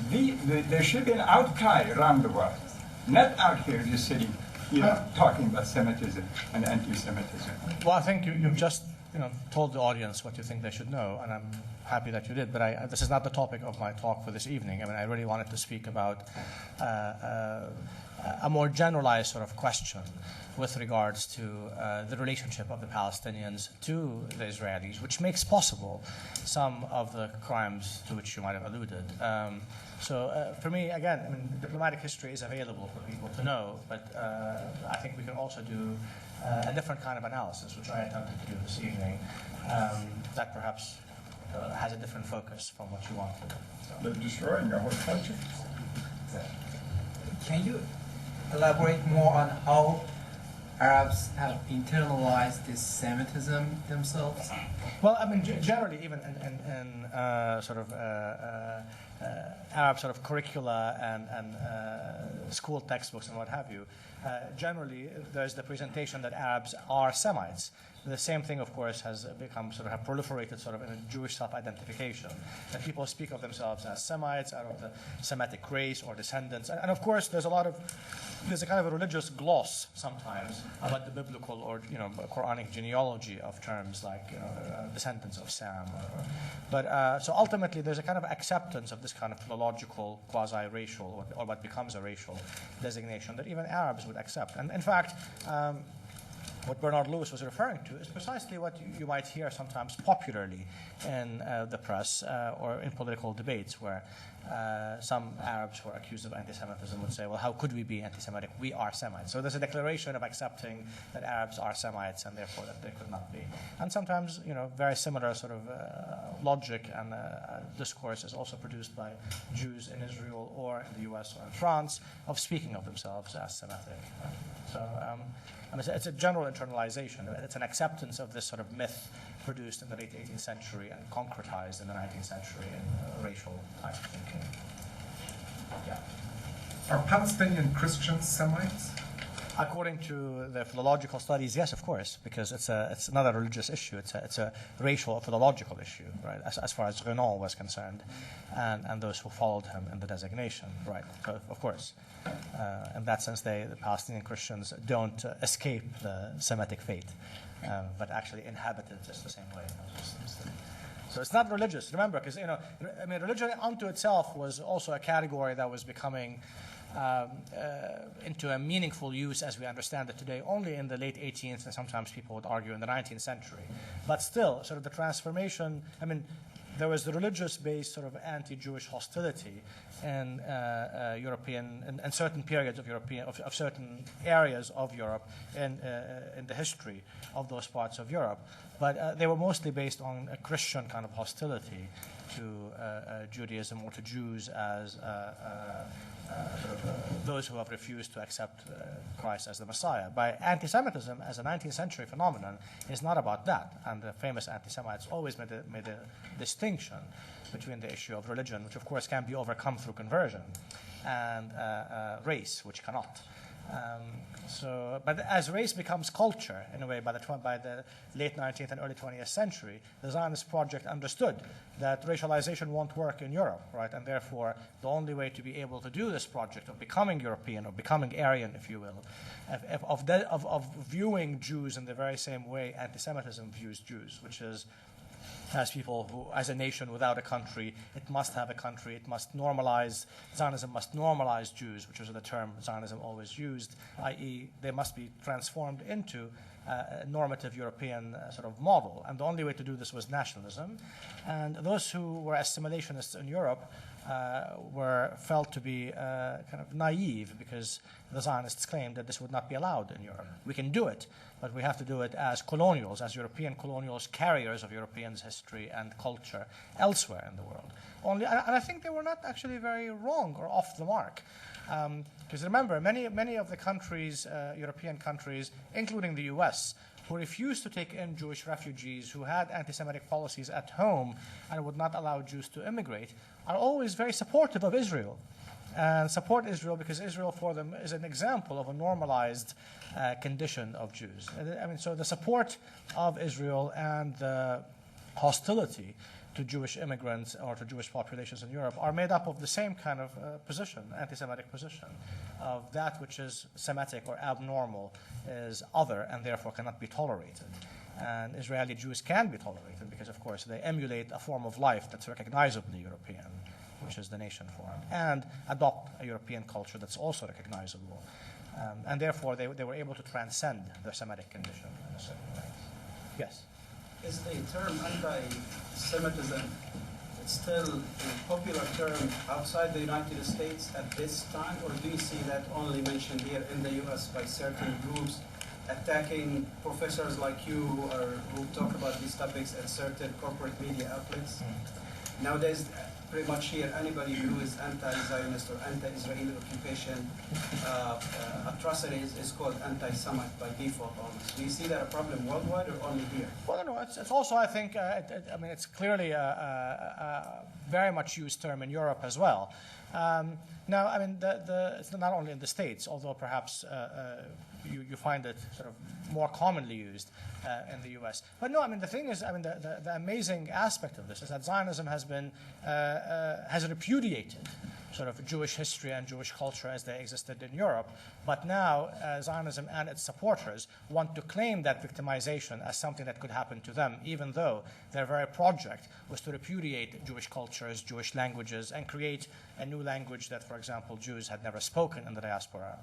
There should be an outcry around the world, not out here just sitting, talking about Semitism and anti-Semitism. Well, I think you've just told the audience what you think they should know, and I'm happy that you did. But this is not the topic of my talk for this evening. I mean, I really wanted to speak about a more generalized sort of question with regards to the relationship of the Palestinians to the Israelis, which makes possible some of the crimes to which you might have alluded. So for me, again, I mean, diplomatic history is available for people to know, but I think we can also do a different kind of analysis, which I attempted to do this evening, that perhaps has a different focus from what you wanted. So. They're destroying our whole culture. Can you elaborate more on how Arabs have internalized this Semitism themselves? Well, I mean, generally, even in sort of Arab sort of curricula and school textbooks and what have you, generally there's the presentation that Arabs are Semites. The same thing, of course, has become sort of have proliferated sort of in a Jewish self-identification. That people speak of themselves as Semites, out of the Semitic race or descendants. And of course, there's a kind of a religious gloss sometimes about the biblical or Quranic genealogy of terms like descendants of Sam. But so ultimately, there's a kind of acceptance of this kind of philological, quasi-racial, or what becomes a racial designation that even Arabs would accept. And in fact. What Bernard Lewis was referring to is precisely what you might hear sometimes popularly in the press or in political debates, where some Arabs who are accused of anti-Semitism would say, well, how could we be anti-Semitic? We are Semites. So there's a declaration of accepting that Arabs are Semites and therefore that they could not be. And sometimes, very similar sort of logic and discourse is also produced by Jews in Israel or in the US or in France of speaking of themselves as Semitic. Right? So it's a general internalization. It's an acceptance of this sort of myth produced in the late 18th century and concretized in the 19th century in racial type of thinking. Yeah. Are Palestinian Christians Semites? According to the philological studies, yes, of course, because it's not a religious issue. It's a racial or philological issue, right? As far as Renan was concerned, and those who followed him in the designation, right? So, of course, in that sense, the Palestinian Christians don't escape the Semitic fate, but actually inhabit it just the same way. So it's not religious. Remember, because religion unto itself was also a category that was becoming into a meaningful use as we understand it today only in the late 18th and sometimes people would argue in the 19th century. But still, sort of the transformation, there was the religious-based sort of anti-Jewish hostility in European, in certain periods of certain areas of Europe in the history of those parts of Europe. But they were mostly based on a Christian kind of hostility to Judaism or to Jews as those who have refused to accept Christ as the Messiah. By anti-Semitism as a 19th century phenomenon is not about that. And the famous anti-Semites always made a distinction between the issue of religion, which of course can be overcome through conversion, and race, which cannot. But as race becomes culture, in a way, by the late 19th and early 20th century, the Zionist project understood that racialization won't work in Europe, right? And therefore, the only way to be able to do this project of becoming European or becoming Aryan, if you will, of viewing Jews in the very same way anti-Semitism views Jews, which is as people who, as a nation without a country, it must have a country, it must normalize, Zionism must normalize Jews, which was the term Zionism always used, i.e. they must be transformed into a normative European sort of model. And the only way to do this was nationalism. And those who were assimilationists in Europe were felt to be kind of naive because the Zionists claimed that this would not be allowed in Europe. We can do it, but we have to do it as colonials, as European colonials, carriers of Europeans' history and culture elsewhere in the world. And I think they were not actually very wrong or off the mark. Because remember, many of the countries, European countries, including the US, who refused to take in Jewish refugees, who had anti-Semitic policies at home and would not allow Jews to immigrate, are always very supportive of Israel. and support Israel because Israel for them is an example of a normalized condition of Jews. I mean, so the support of Israel and the hostility to Jewish immigrants or to Jewish populations in Europe are made up of the same kind of position, anti-Semitic position, of that which is Semitic or abnormal is other and therefore cannot be tolerated. And Israeli Jews can be tolerated because, of course, they emulate a form of life that's recognizably European, which is the nation form, and adopt a European culture that's also recognizable. And therefore, they were able to transcend their Semitic condition in a certain way. Yes? Is the term anti-Semitism still a popular term outside the United States at this time, or do you see that only mentioned here in the U.S. by certain groups attacking professors like you who talk about these topics at certain corporate media outlets? Nowadays, pretty much here, anybody who is anti-Zionist or anti-Israeli occupation atrocities is called anti-Semite by default almost. Do you see that a problem worldwide or only here? Well, no, it's also, I think, I mean, it's clearly a very much used term in Europe as well. Now, I mean, it's not only in the States, although perhaps you find it sort of more commonly used in the U.S. But no, I mean, the thing is, I mean, the amazing aspect of this is that Zionism has repudiated sort of Jewish history and Jewish culture as they existed in Europe. But now Zionism and its supporters want to claim that victimization as something that could happen to them, even though their very project was to repudiate Jewish cultures, Jewish languages, and create a new language that, for example, Jews had never spoken in the diaspora,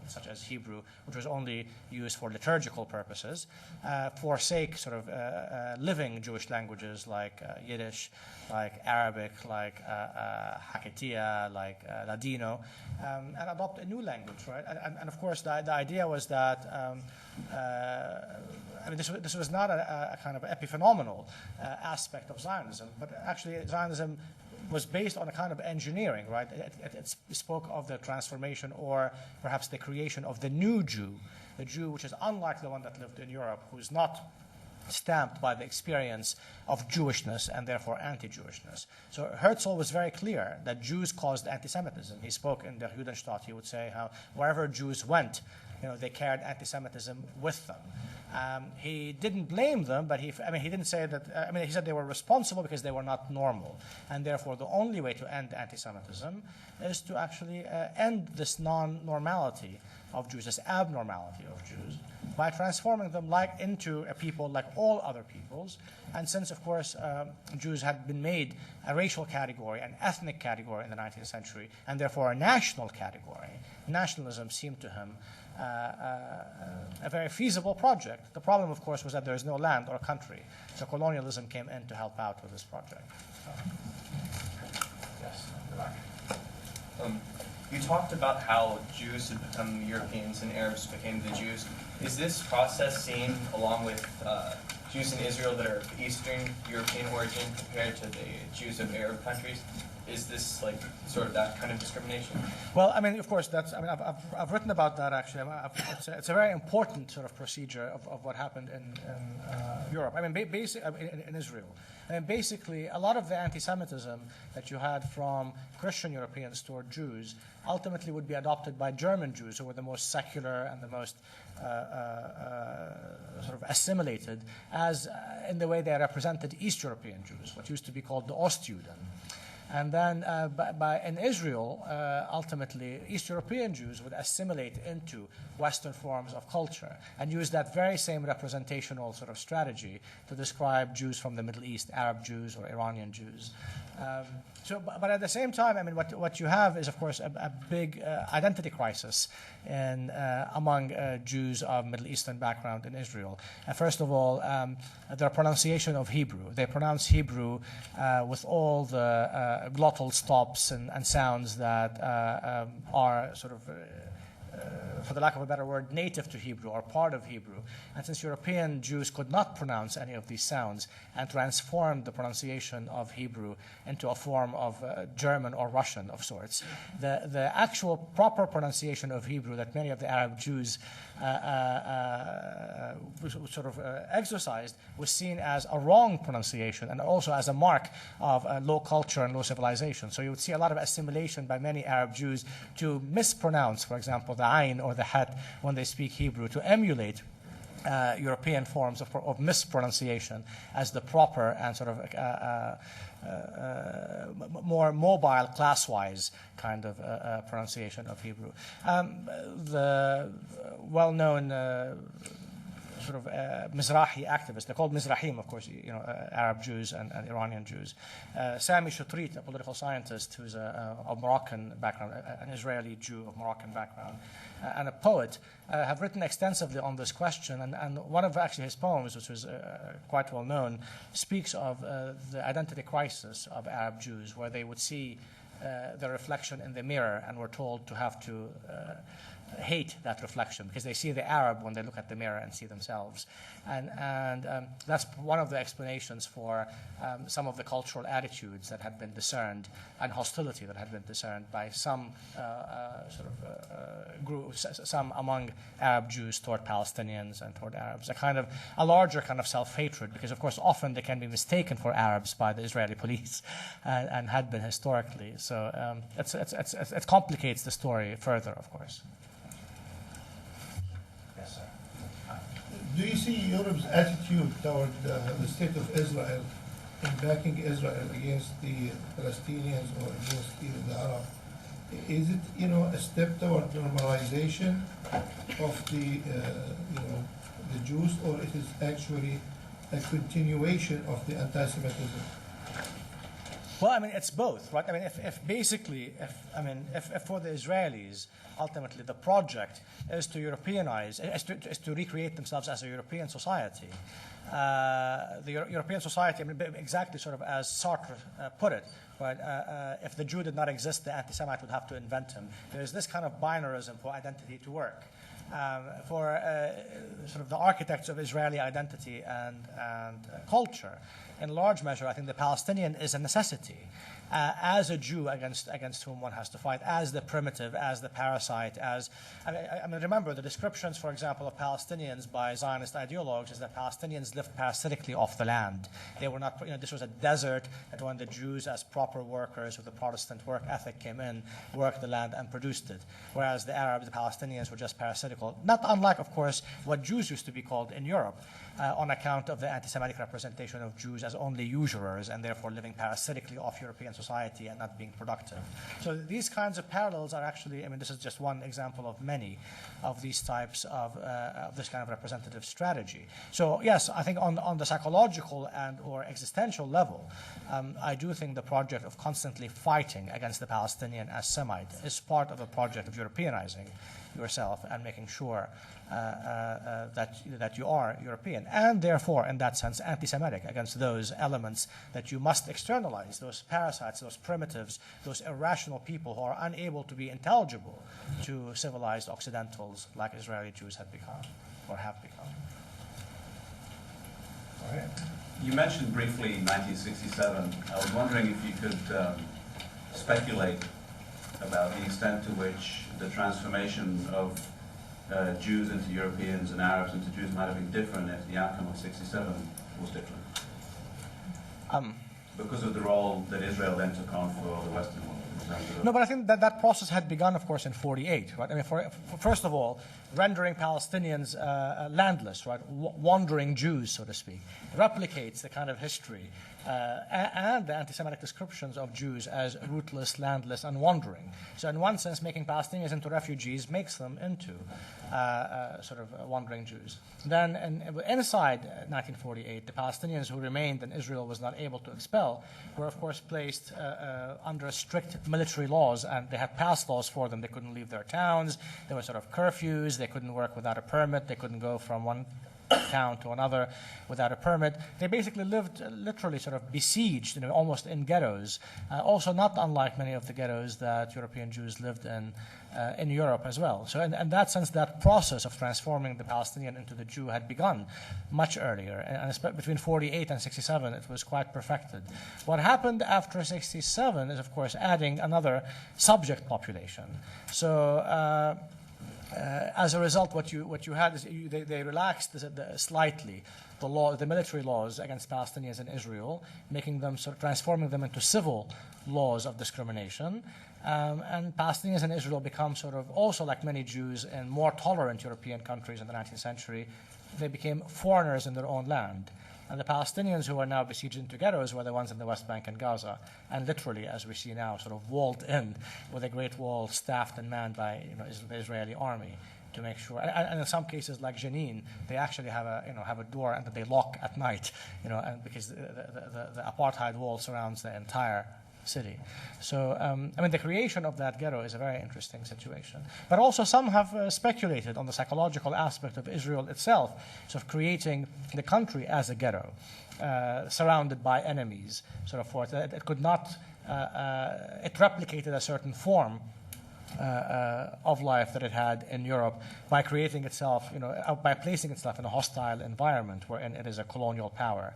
such as Hebrew, which was only used for liturgical purposes, forsake sort of living Jewish languages like Yiddish, like Arabic, like Hakitiya, like Ladino, and adopt a new language, right? And of course, the idea was that I mean, this was not a kind of epiphenomenal aspect of Zionism, but actually Zionism was based on a kind of engineering, right? It spoke of the transformation or perhaps the creation of the new Jew, the Jew which is unlike the one that lived in Europe, who's not stamped by the experience of Jewishness and therefore anti-Jewishness. So Herzl was very clear that Jews caused anti-Semitism. He spoke in Der Judenstaat. He would say how wherever Jews went, they carried anti-Semitism with them. He didn't blame them, but he didn't say that. He said they were responsible because they were not normal, and therefore the only way to end anti-Semitism is to actually end this non-normality of Jews, this abnormality of Jews, by transforming them into a people like all other peoples. And since, of course, Jews had been made a racial category, an ethnic category in the 19th century, and therefore a national category, nationalism seemed to him a very feasible project. The problem, of course, was that there is no land or country. So colonialism came in to help out with this project. Yes, in the back. You talked about how Jews had become Europeans and Arabs became the Jews. Is this process seen along with Jews in Israel that are of Eastern European origin compared to the Jews of Arab countries? Is this like sort of that kind of discrimination? Well, I mean, of course, I've written about that actually. It's a very important sort of procedure of what happened in Europe. I mean, in Israel. I mean, basically, a lot of the anti-Semitism that you had from Christian Europeans toward Jews ultimately would be adopted by German Jews, who were the most secular and the most sort of assimilated, as in the way they represented East European Jews, what used to be called the Ostjuden. And then in Israel, ultimately, East European Jews would assimilate into Western forms of culture and use that very same representational sort of strategy to describe Jews from the Middle East, Arab Jews or Iranian Jews. But at the same time, I mean, what you have is, of course, a big identity crisis among Jews of Middle Eastern background in Israel. First of all, their pronunciation of Hebrew. They pronounce Hebrew with all the glottal stops and sounds that are sort of for the lack of a better word, native to Hebrew or part of Hebrew. And since European Jews could not pronounce any of these sounds and transformed the pronunciation of Hebrew into a form of German or Russian of sorts, the actual proper pronunciation of Hebrew that many of the Arab Jews exercised was seen as a wrong pronunciation and also as a mark of low culture and low civilization. So you would see a lot of assimilation by many Arab Jews to mispronounce, for example, the ayn or the het when they speak Hebrew, to emulate European forms of mispronunciation as the proper and sort of more mobile, class-wise kind of pronunciation of Hebrew. The well-known Mizrahi activists, they're called Mizrahim, of course, Arab Jews and Iranian Jews. Sami Shoutrit, a political scientist who's of Moroccan background, an Israeli Jew of Moroccan background, and a poet, have written extensively on this question. And one of actually his poems, which was quite well known, speaks of the identity crisis of Arab Jews, where they would see the reflection in the mirror and were told to have to hate that reflection because they see the Arab when they look at the mirror and see themselves. And that's one of the explanations for some of the cultural attitudes that had been discerned and hostility that had been discerned by some groups, some among Arab Jews toward Palestinians and toward Arabs. A larger kind of self-hatred, because of course often they can be mistaken for Arabs by the Israeli police and had been historically. So it complicates the story further, of course. Yes, sir. Do you see Europe's attitude toward the state of Israel in backing Israel against the Palestinians or against the Arab? Is it, a step toward normalization of the Jews, or it is actually a continuation of the anti-Semitism? Well, it's both, right? If for the Israelis, ultimately the project is to Europeanize, is to recreate themselves as a European society. The European society, exactly sort of as Sartre put it, right? If the Jew did not exist, the anti-Semite would have to invent him. There's this kind of binarism for identity to work. For sort of the architects of Israeli identity and culture, in large measure, I think the Palestinian is a necessity. As a Jew against whom one has to fight, as the primitive, as the parasite, remember the descriptions, for example, of Palestinians by Zionist ideologues is that Palestinians lived parasitically off the land. They were not, this was a desert, that when the Jews, as proper workers with the Protestant work ethic came in, worked the land and produced it. Whereas the Arabs, the Palestinians were just parasitical. Not unlike, of course, what Jews used to be called in Europe, on account of the anti-Semitic representation of Jews as only usurers and therefore living parasitically off European society and not being productive. So these kinds of parallels are actually, this is just one example of many of these types of this kind of representative strategy. So yes, I think on the psychological and or existential level, I do think the project of constantly fighting against the Palestinian as Semite is part of a project of Europeanizing yourself and making sure that you are European, and therefore, in that sense, anti-Semitic against those elements that you must externalize, those parasites, those primitives, those irrational people who are unable to be intelligible to civilized Occidentals like Israeli Jews had become or have become. All right. You mentioned briefly 1967. I was wondering if you could speculate about the extent to which the transformation of Jews into Europeans and Arabs into Jews might have been different if the outcome of 67 was different. Because of the role that Israel then took on for the Western world. No, but I think that process had begun, of course, in 48, right? First of all, rendering Palestinians landless, right? Wandering Jews, so to speak, replicates the kind of history and the anti-Semitic descriptions of Jews as rootless, landless, and wandering. So in one sense, making Palestinians into refugees makes them into wandering Jews. Then inside 1948, the Palestinians who remained and Israel was not able to expel were, of course, placed under strict military laws, and they had passed laws for them. They couldn't leave their towns. There were sort of curfews. They couldn't work without a permit. They couldn't go from one town to another without a permit. They basically lived literally sort of besieged, almost in ghettos. Also not unlike many of the ghettos that European Jews lived in Europe as well. So in that sense, that process of transforming the Palestinian into the Jew had begun much earlier. And between 48 and 67, it was quite perfected. What happened after 67 is, of course, adding another subject population. So as a result, what you had is they relaxed slightly the military laws against Palestinians in Israel, making them transforming them into civil laws of discrimination. And Palestinians in Israel become sort of also, like many Jews in more tolerant European countries in the 19th century, they became foreigners in their own land. And the Palestinians who are now besieged into ghettos were the ones in the West Bank and Gaza, and literally, as we see now, sort of walled in with a great wall staffed and manned by the Israeli army to make sure. And in some cases, like Jenin, they actually have a door and that they lock at night, and because the apartheid wall surrounds the entire city. So, the creation of that ghetto is a very interesting situation. But also some have speculated on the psychological aspect of Israel itself, sort of creating the country as a ghetto, surrounded by enemies, sort of forth. It could not, it replicated a certain form of life that it had in Europe by creating itself, by placing itself in a hostile environment wherein it is a colonial power.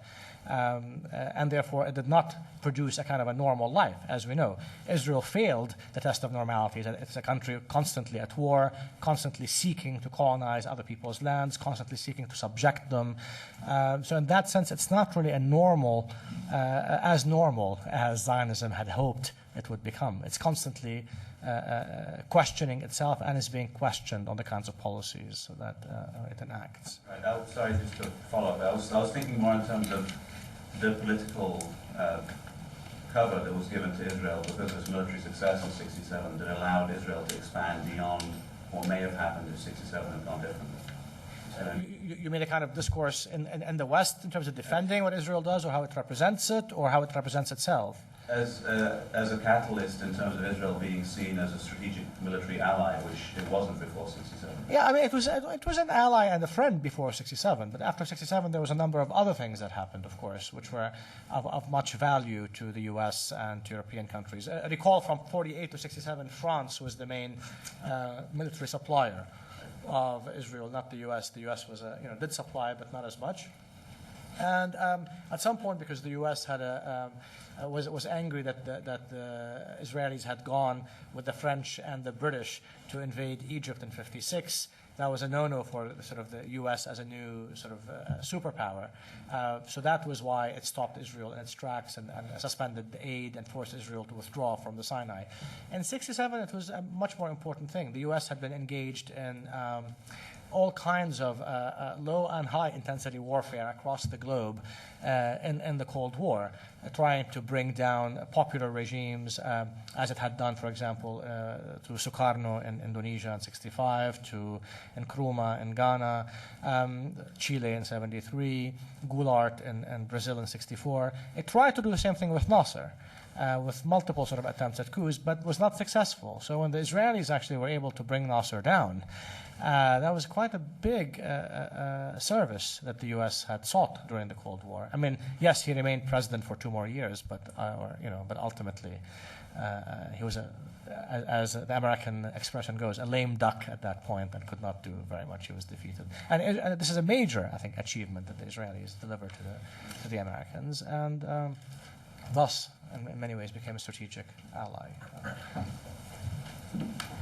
And therefore, it did not produce a kind of a normal life, as we know. Israel failed the test of normality. It's a country constantly at war, constantly seeking to colonize other people's lands, constantly seeking to subject them. So in that sense, it's not really normal as Zionism had hoped it would become. It's constantly questioning itself and is being questioned on the kinds of policies that it enacts. Right. Sorry, just to follow up. I was thinking more in terms of the political cover that was given to Israel because of its military success in 67 that allowed Israel to expand beyond what may have happened if 67 had gone differently. You mean a kind of discourse in the West in terms of defending what Israel does, or how it represents it, or how it represents itself? As a catalyst in terms of Israel being seen as a strategic military ally, which it wasn't before 67. Yeah, it was an ally and a friend before 67, but after 67 there was a number of other things that happened, of course, which were of much value to the U.S. and to European countries. Recall from 48 to 67, France was the main military supplier of Israel, not the U.S. The U.S. was did supply, but not as much. And at some point, because the U.S. had was angry that the Israelis had gone with the French and the British to invade Egypt in '56, that was a no-no for sort of the U.S. as a new sort of superpower. So that was why it stopped Israel in its tracks and suspended the aid and forced Israel to withdraw from the Sinai. In '67, it was a much more important thing. The U.S. had been engaged in all kinds of low and high intensity warfare across the globe in the Cold War, trying to bring down popular regimes, as it had done, for example, to Sukarno in Indonesia in '65, to Nkrumah in Ghana, Chile in '73, Goulart in Brazil in '64. It tried to do the same thing with Nasser. With multiple sort of attempts at coups, but was not successful. So when the Israelis actually were able to bring Nasser down, that was quite a big service that the U.S. had sought during the Cold War. I mean, yes, he remained president for 2 more years, but ultimately he was, as the American expression goes, a lame duck at that point and could not do very much. He was defeated, and this is a major, I think, achievement that the Israelis delivered to the Americans, and thus, in many ways, became a strategic ally.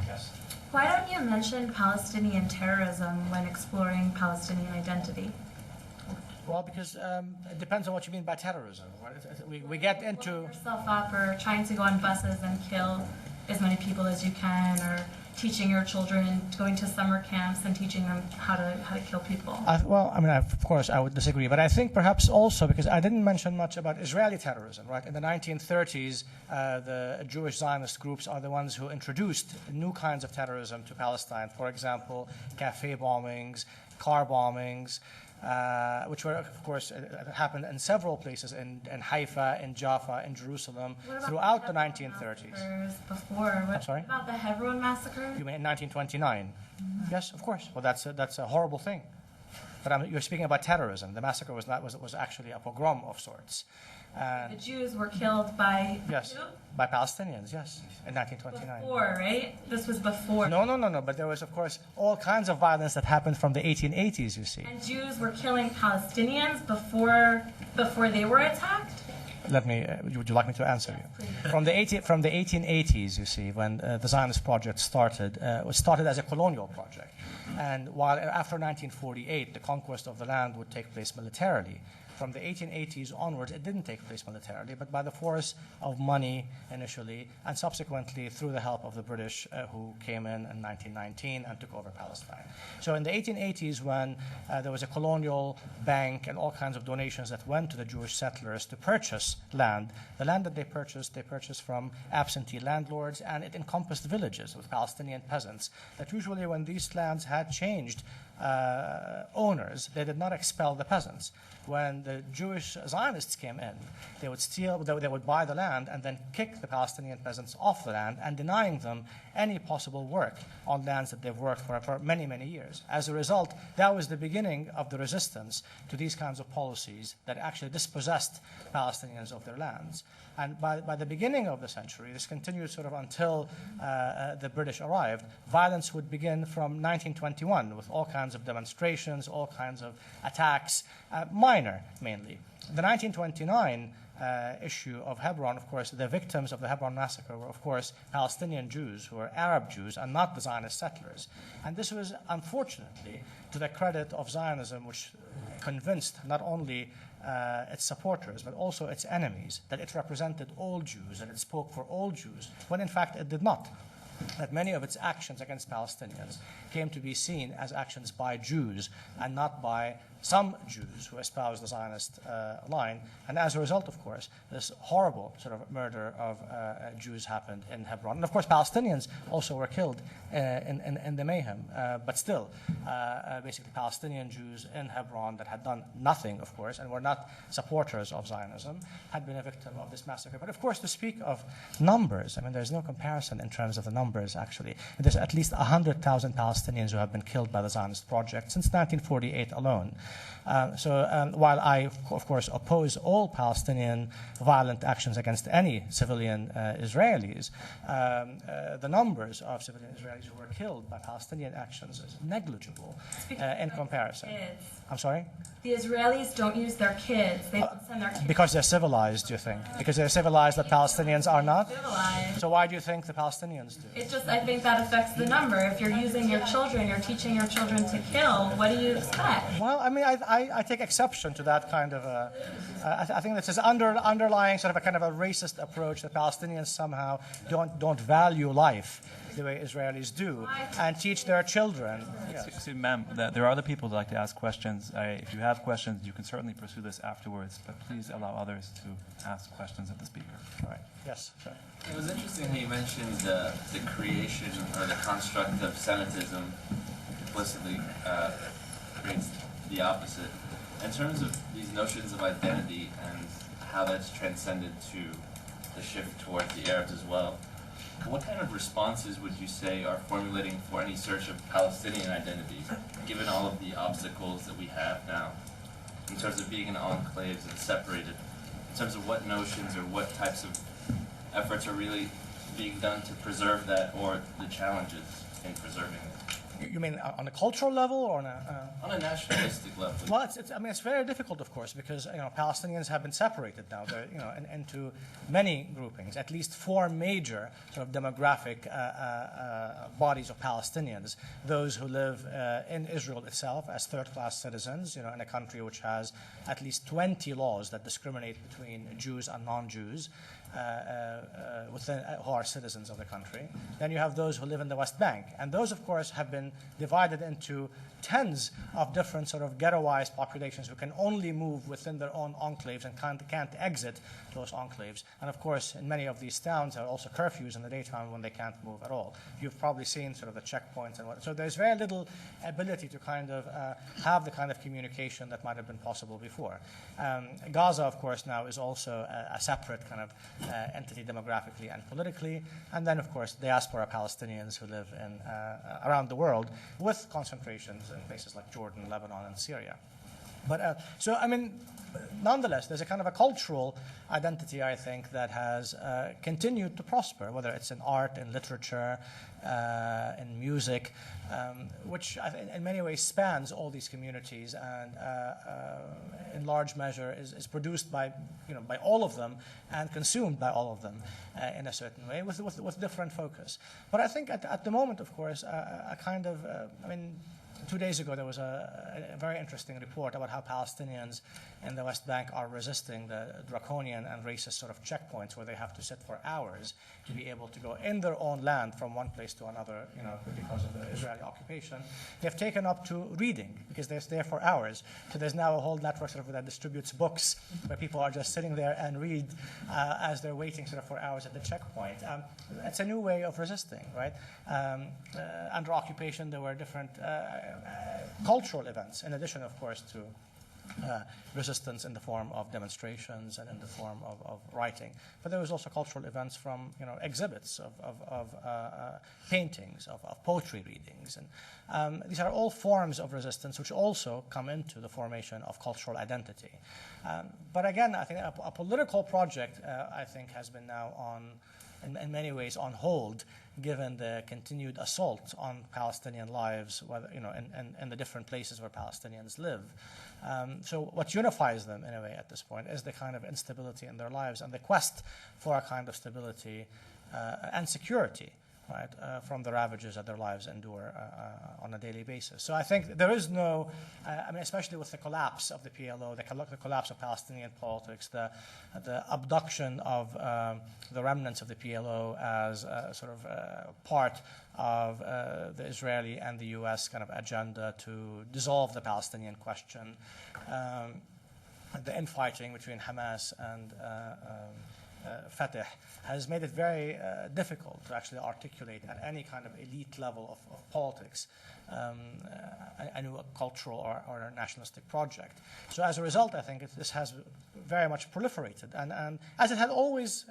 Yes. Why don't you mention Palestinian terrorism when exploring Palestinian identity? Well, because it depends on what you mean by terrorism. We get into yourself up, or trying to go on buses and kill as many people as you can, or teaching your children, going to summer camps and teaching them how to kill people. Of course, I would disagree, but I think perhaps also because I didn't mention much about Israeli terrorism, right? In the 1930s, the Jewish Zionist groups are the ones who introduced new kinds of terrorism to Palestine. For example, cafe bombings, car bombings, which were, of course, happened in several places, in Haifa, in Jaffa, in Jerusalem, throughout the 1930s. Before, what about the Hebron massacre? You mean in 1929? Mm-hmm. Yes, of course. Well, that's a horrible thing. But you're speaking about terrorism. The massacre was actually a pogrom of sorts. The Jews were killed by Yes, by Palestinians, yes, in 1929. Before, right? This was before. No. But there was, of course, all kinds of violence that happened from the 1880s, you see. And Jews were killing Palestinians before they were attacked? Would you like me to answer you? From the 1880s, you see, when the Zionist project started, it was started as a colonial project. And while after 1948, the conquest of the land would take place militarily, from the 1880s onwards, it didn't take place militarily, but by the force of money initially, and subsequently through the help of the British who came in 1919 and took over Palestine. So in the 1880s, when there was a colonial bank and all kinds of donations that went to the Jewish settlers to purchase land, the land that they purchased from absentee landlords, and it encompassed villages with Palestinian peasants that usually when these lands had changed owners, they did not expel the peasants. When the Jewish Zionists came in, they would buy the land and then kick the Palestinian peasants off the land and denying them any possible work on lands that they've worked for many, many years. As a result, that was the beginning of the resistance to these kinds of policies that actually dispossessed Palestinians of their lands. And by the beginning of the century, this continued sort of until the British arrived, violence would begin from 1921 with all kinds of demonstrations, all kinds of attacks, minor mainly. The 1929 issue of Hebron, of course, the victims of the Hebron massacre were, of course, Palestinian Jews who were Arab Jews and not the Zionist settlers. And this was, unfortunately, to the credit of Zionism, which convinced not only its supporters, but also its enemies, that it represented all Jews, and it spoke for all Jews, when in fact it did not. That many of its actions against Palestinians came to be seen as actions by Jews and not by some Jews who espoused the Zionist line. And as a result, of course, this horrible sort of murder of Jews happened in Hebron. And of course, Palestinians also were killed in the mayhem. But still, basically Palestinian Jews in Hebron that had done nothing, of course, and were not supporters of Zionism, had been a victim of this massacre. But of course, to speak of numbers, I mean, there's no comparison in terms of the numbers, actually. There's at least 100,000 Palestinians who have been killed by the Zionist project since 1948 alone. While I, of course, oppose all Palestinian violent actions against any civilian Israelis, the numbers of civilian Israelis who were killed by Palestinian actions is negligible in comparison. I'm sorry? The Israelis don't use their kids. They don't send their kids. Because they're civilized, you think? Because they're civilized, the Palestinians are not? Civilized. So why do you think the Palestinians do? It's just, I think that affects the number. If you're using your children, you're teaching your children to kill, what do you expect? Well, I mean, I take exception to that kind of I think this is underlying sort of a kind of a racist approach that Palestinians somehow don't value life the way Israelis do and teach their children. Yes. Excuse me, ma'am, there are other people who'd like to ask questions. If you have questions, you can certainly pursue this afterwards, but please allow others to ask questions of the speaker. All right. Yes, sure. It was interesting how you mentioned the creation or the construct of Semitism implicitly creates the opposite. In terms of these notions of identity and how that's transcended to the shift towards the Arabs as well, what kind of responses would you say are formulating for any search of Palestinian identity, given all of the obstacles that we have now, in terms of being in enclaves and separated, in terms of what notions or what types of efforts are really being done to preserve that, or the challenges in preserving it? You mean on a cultural level or on a nationalistic level? Well, it's very difficult, of course, because Palestinians have been separated now. They're into many groupings, at least four major sort of demographic bodies of Palestinians. Those who live in Israel itself as third-class citizens, in a country which has at least 20 laws that discriminate between Jews and non-Jews. Who are citizens of the country. Then you have those who live in the West Bank. And those, of course, have been divided into tens of different sort of ghettoized populations who can only move within their own enclaves and can't exit those enclaves. And, of course, in many of these towns, there are also curfews in the daytime when they can't move at all. You've probably seen sort of the checkpoints and what. So there's very little ability to kind of have the kind of communication that might have been possible before. Gaza, of course, now is also a separate kind of entity demographically and politically, and then, of course, diaspora Palestinians who live in, around the world, with concentrations in places like Jordan, Lebanon, and Syria. But so, I mean, nonetheless, there's a kind of a cultural identity, I think, that has continued to prosper, whether it's in art, in literature, in music, which in many ways spans all these communities and in large measure is produced by, by all of them and consumed by all of them in a certain way with different focus. But I think at the moment, of course, a kind of, 2 days ago, there was a very interesting report about how Palestinians in the West Bank are resisting the draconian and racist sort of checkpoints where they have to sit for hours to be able to go in their own land from one place to another, because of the Israeli occupation. They've taken up to reading because they're there for hours. So there's now a whole network sort of that distributes books where people are just sitting there and read as they're waiting sort of for hours at the checkpoint. It's a new way of resisting, right? Under occupation, there were different cultural events, in addition, of course, to resistance in the form of demonstrations and in the form of writing. But there was also cultural events from, exhibits of paintings, of poetry readings. And these are all forms of resistance which also come into the formation of cultural identity. But again, I think a political project, I think, has been now in many ways on hold, given the continued assault on Palestinian lives, whether, in the different places where Palestinians live. So what unifies them, in a way, at this point is the kind of instability in their lives and the quest for a kind of stability and security, right, from the ravages that their lives endure on a daily basis. So I think there is no, especially with the collapse of the PLO, the collapse of Palestinian politics, the abduction of the remnants of the PLO as sort of part of the Israeli and the U.S. kind of agenda to dissolve the Palestinian question, the infighting between Hamas and Fatah has made it very difficult to actually articulate at any kind of elite level of politics a new cultural or nationalistic project. So as a result, I think this has very much proliferated, and as it had always,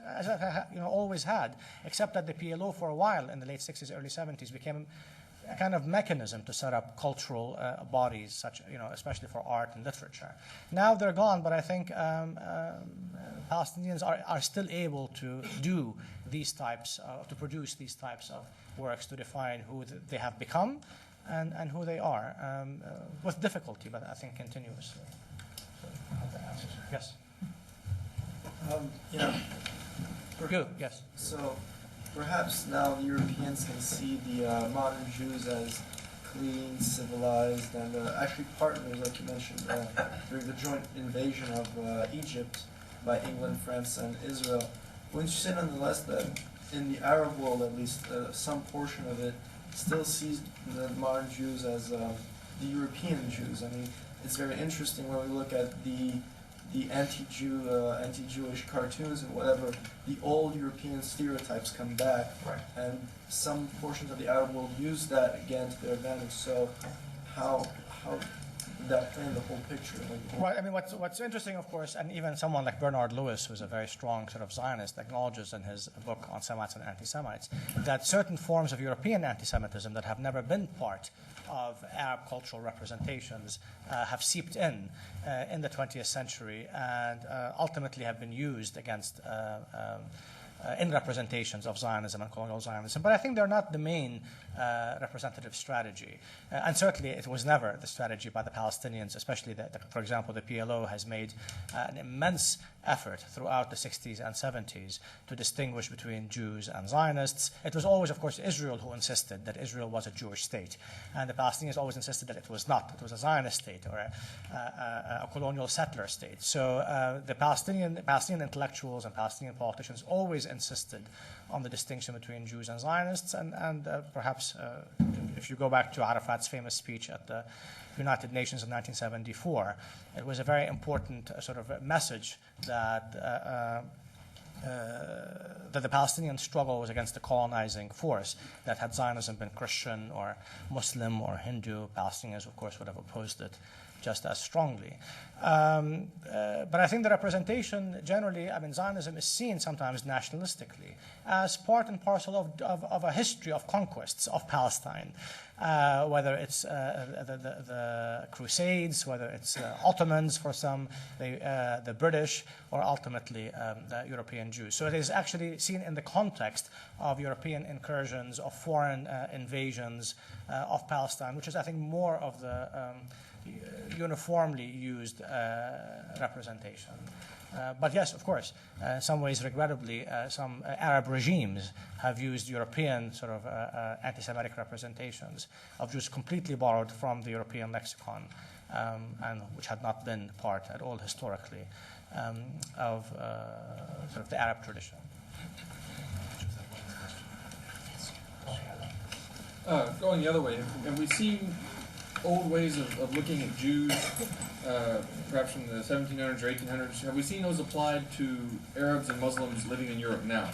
always had, except that the PLO for a while in the late 60s, early 70s became a kind of mechanism to set up cultural bodies, such, especially for art and literature. Now they're gone, but I think Palestinians are still able to do these types, to produce these types of works to define who they have become and who they are, with difficulty, but I think continuously. So, I hope that answers. Yes. Good. Yes. So. Perhaps now the Europeans can see the modern Jews as clean, civilized, and actually partners, like you mentioned, during the joint invasion of Egypt by England, France, and Israel. Wouldn't you say, nonetheless, that in the Arab world, at least, some portion of it still sees the modern Jews as the European Jews? I mean, it's very interesting when we look at the anti-Jewish cartoons and whatever, the old European stereotypes come back, right, and some portions of the Arab world use that again to their advantage. So, how did that play in the whole picture? Right. I mean, what's interesting, of course, and even someone like Bernard Lewis, who's a very strong sort of Zionist, acknowledges in his book on Semites and anti-Semites that certain forms of European anti-Semitism that have never been part of Arab cultural representations have seeped in the 20th century and ultimately have been used against in representations of Zionism and colonial Zionism. But I think they're not the main representative strategy. And certainly it was never the strategy by the Palestinians, especially, for example, the PLO has made an immense effort throughout the 60s and 70s to distinguish between Jews and Zionists. It was always, of course, Israel who insisted that Israel was a Jewish state. And the Palestinians always insisted that it was not. It was a Zionist state or a colonial settler state. So the Palestinian intellectuals and Palestinian politicians always insisted on the distinction between Jews and Zionists, and perhaps if you go back to Arafat's famous speech at the United Nations in 1974, it was a very important sort of message that the Palestinian struggle was against the colonizing force, that had Zionism been Christian or Muslim or Hindu, Palestinians, of course, would have opposed it just as strongly. But I think the representation generally, I mean, Zionism is seen sometimes nationalistically as part and parcel of a history of conquests of Palestine, whether it's the Crusades, whether it's Ottomans for some, the British, or ultimately the European Jews. So it is actually seen in the context of European incursions, of foreign invasions of Palestine, which is, I think, more of the uniformly used representation. But yes, of course, in some ways, regrettably, some Arab regimes have used European sort of anti-Semitic representations of Jews completely borrowed from the European lexicon, and which had not been part at all historically of sort of the Arab tradition. Going the other way, have we seen old ways of looking at Jews, perhaps from the 1700s or 1800s, have we seen those applied to Arabs and Muslims living in Europe now?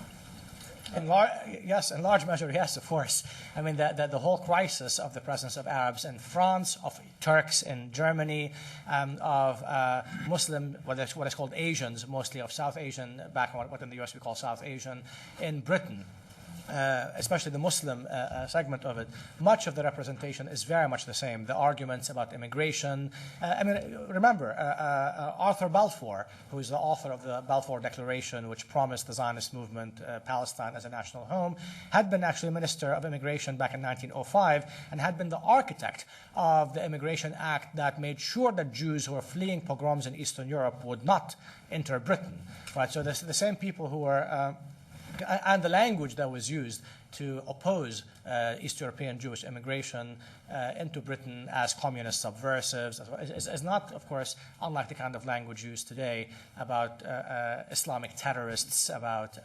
Yes, in large measure, yes, of course. I mean, the whole crisis of the presence of Arabs in France, of Turks in Germany, of Muslim, what is called Asians, mostly of South Asian, back what in the US we call South Asian, in Britain. Especially the Muslim segment of it, much of the representation is very much the same. The arguments about immigration. I mean, remember, Arthur Balfour, who is the author of the Balfour Declaration, which promised the Zionist movement Palestine as a national home, had been actually Minister of Immigration back in 1905 and had been the architect of the Immigration Act that made sure that Jews who were fleeing pogroms in Eastern Europe would not enter Britain. Right? So the same people who were... and the language that was used to oppose East European Jewish immigration into Britain as communist subversives is not, of course, unlike the kind of language used today about Islamic terrorists, about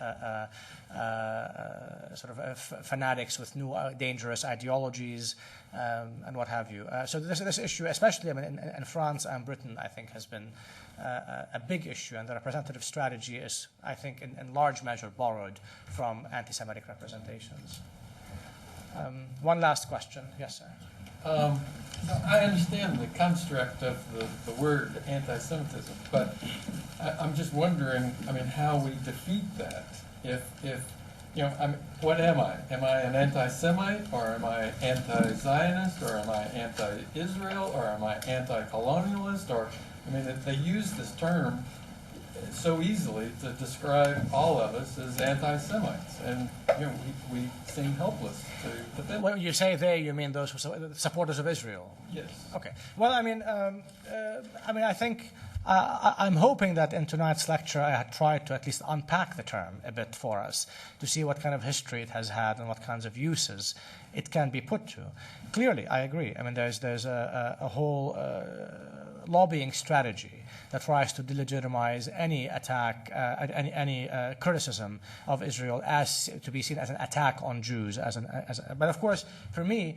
sort of fanatics with new dangerous ideologies, and what have you. So this issue, especially in France and Britain, I think has been a big issue, and the representative strategy is, I think, in large measure borrowed from anti-Semitic representations. One last question. Yes, sir. I understand the construct of the word anti-Semitism, but I'm just wondering, I mean, how we defeat that. If you know, what am I? Am I an anti-Semite, or am I anti-Zionist, or am I anti-Israel, or am I anti-colonialist, or I mean, they use this term so easily to describe all of us as anti-Semites, and you know, we seem helpless to defend. When you say they, you mean those who are supporters of Israel? Yes. Okay. Well, I mean, I think I'm hoping that in tonight's lecture I had tried to at least unpack the term a bit for us to see what kind of history it has had and what kinds of uses it can be put to. Clearly, I agree. I mean, there's a whole lobbying strategy that tries to delegitimize any attack, any criticism of Israel as to be seen as an attack on Jews. But of course, for me,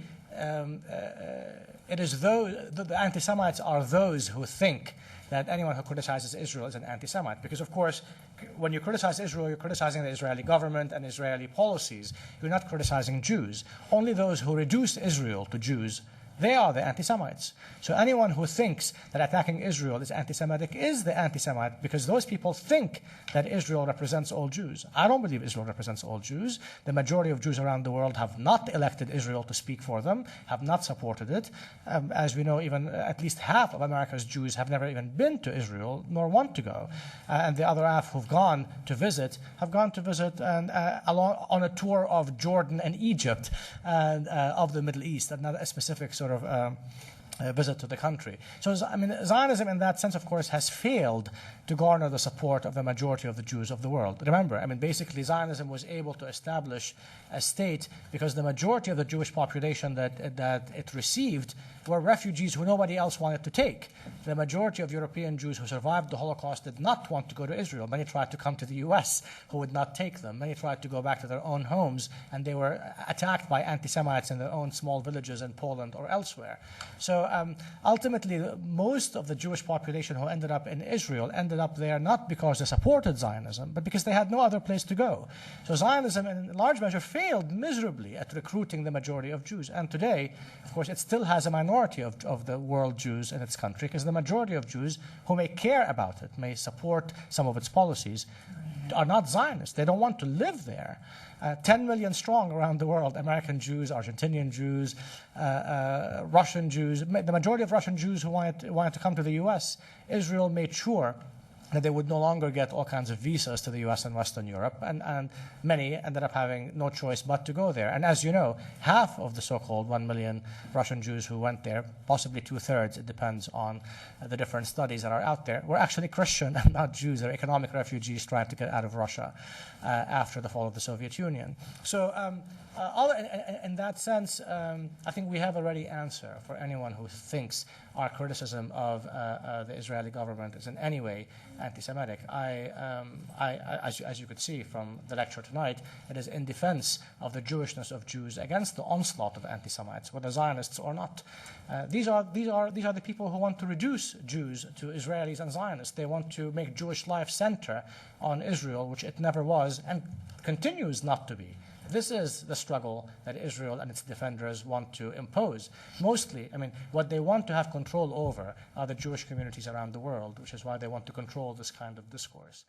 it is the anti-Semites are those who think that anyone who criticizes Israel is an anti-Semite. Because, of course, when you criticize Israel, you're criticizing the Israeli government and Israeli policies. You're not criticizing Jews. Only those who reduce Israel to Jews, they are the anti-Semites. So anyone who thinks that attacking Israel is anti-Semitic is the anti-Semite, because those people think that Israel represents all Jews. I don't believe Israel represents all Jews. The majority of Jews around the world have not elected Israel to speak for them, have not supported it. As we know, even at least half of America's Jews have never even been to Israel, nor want to go. And the other half who've gone to visit have gone to visit on a tour of Jordan and Egypt and of the Middle East, and not a specific sort of visit to the country. So, I mean, Zionism in that sense, of course, has failed to garner the support of the majority of the Jews of the world. Remember, I mean, basically Zionism was able to establish a state because the majority of the Jewish population that it received were refugees who nobody else wanted to take. the majority of European Jews who survived the Holocaust did not want to go to Israel. Many tried to come to the US, who would not take them. Many tried to go back to their own homes, and they were attacked by anti-Semites in their own small villages in Poland or elsewhere. So ultimately, most of the Jewish population who ended up in Israel ended up there not because they supported Zionism, but because they had no other place to go. So Zionism, in large measure, failed miserably at recruiting the majority of Jews. And today, of course, it still has a minority of the world Jews in its country, because the majority of Jews who may care about it, may support some of its policies, are not Zionists. They don't want to live there. 10 million strong around the world, American Jews, Argentinian Jews, Russian Jews, the majority of Russian Jews who wanted to come to the US, Israel made sure that they would no longer get all kinds of visas to the US and Western Europe, and many ended up having no choice but to go there. And as you know, half of the so-called 1 million Russian Jews who went there, possibly 2/3, it depends on the different studies that are out there, were actually Christian and not Jews. They're economic refugees trying to get out of Russia after the fall of the Soviet Union. So in that sense, I think we have a ready answer for anyone who thinks our criticism of the Israeli government is in any way anti-Semitic. As you could see from the lecture tonight, it is in defense of the Jewishness of Jews against the onslaught of anti-Semites, whether Zionists or not. These are the people who want to reduce Jews to Israelis and Zionists. They want to make Jewish life center on Israel, which it never was and continues not to be. This is the struggle that Israel and its defenders want to impose. Mostly, I mean, what they want to have control over are the Jewish communities around the world, which is why they want to control this kind of discourse.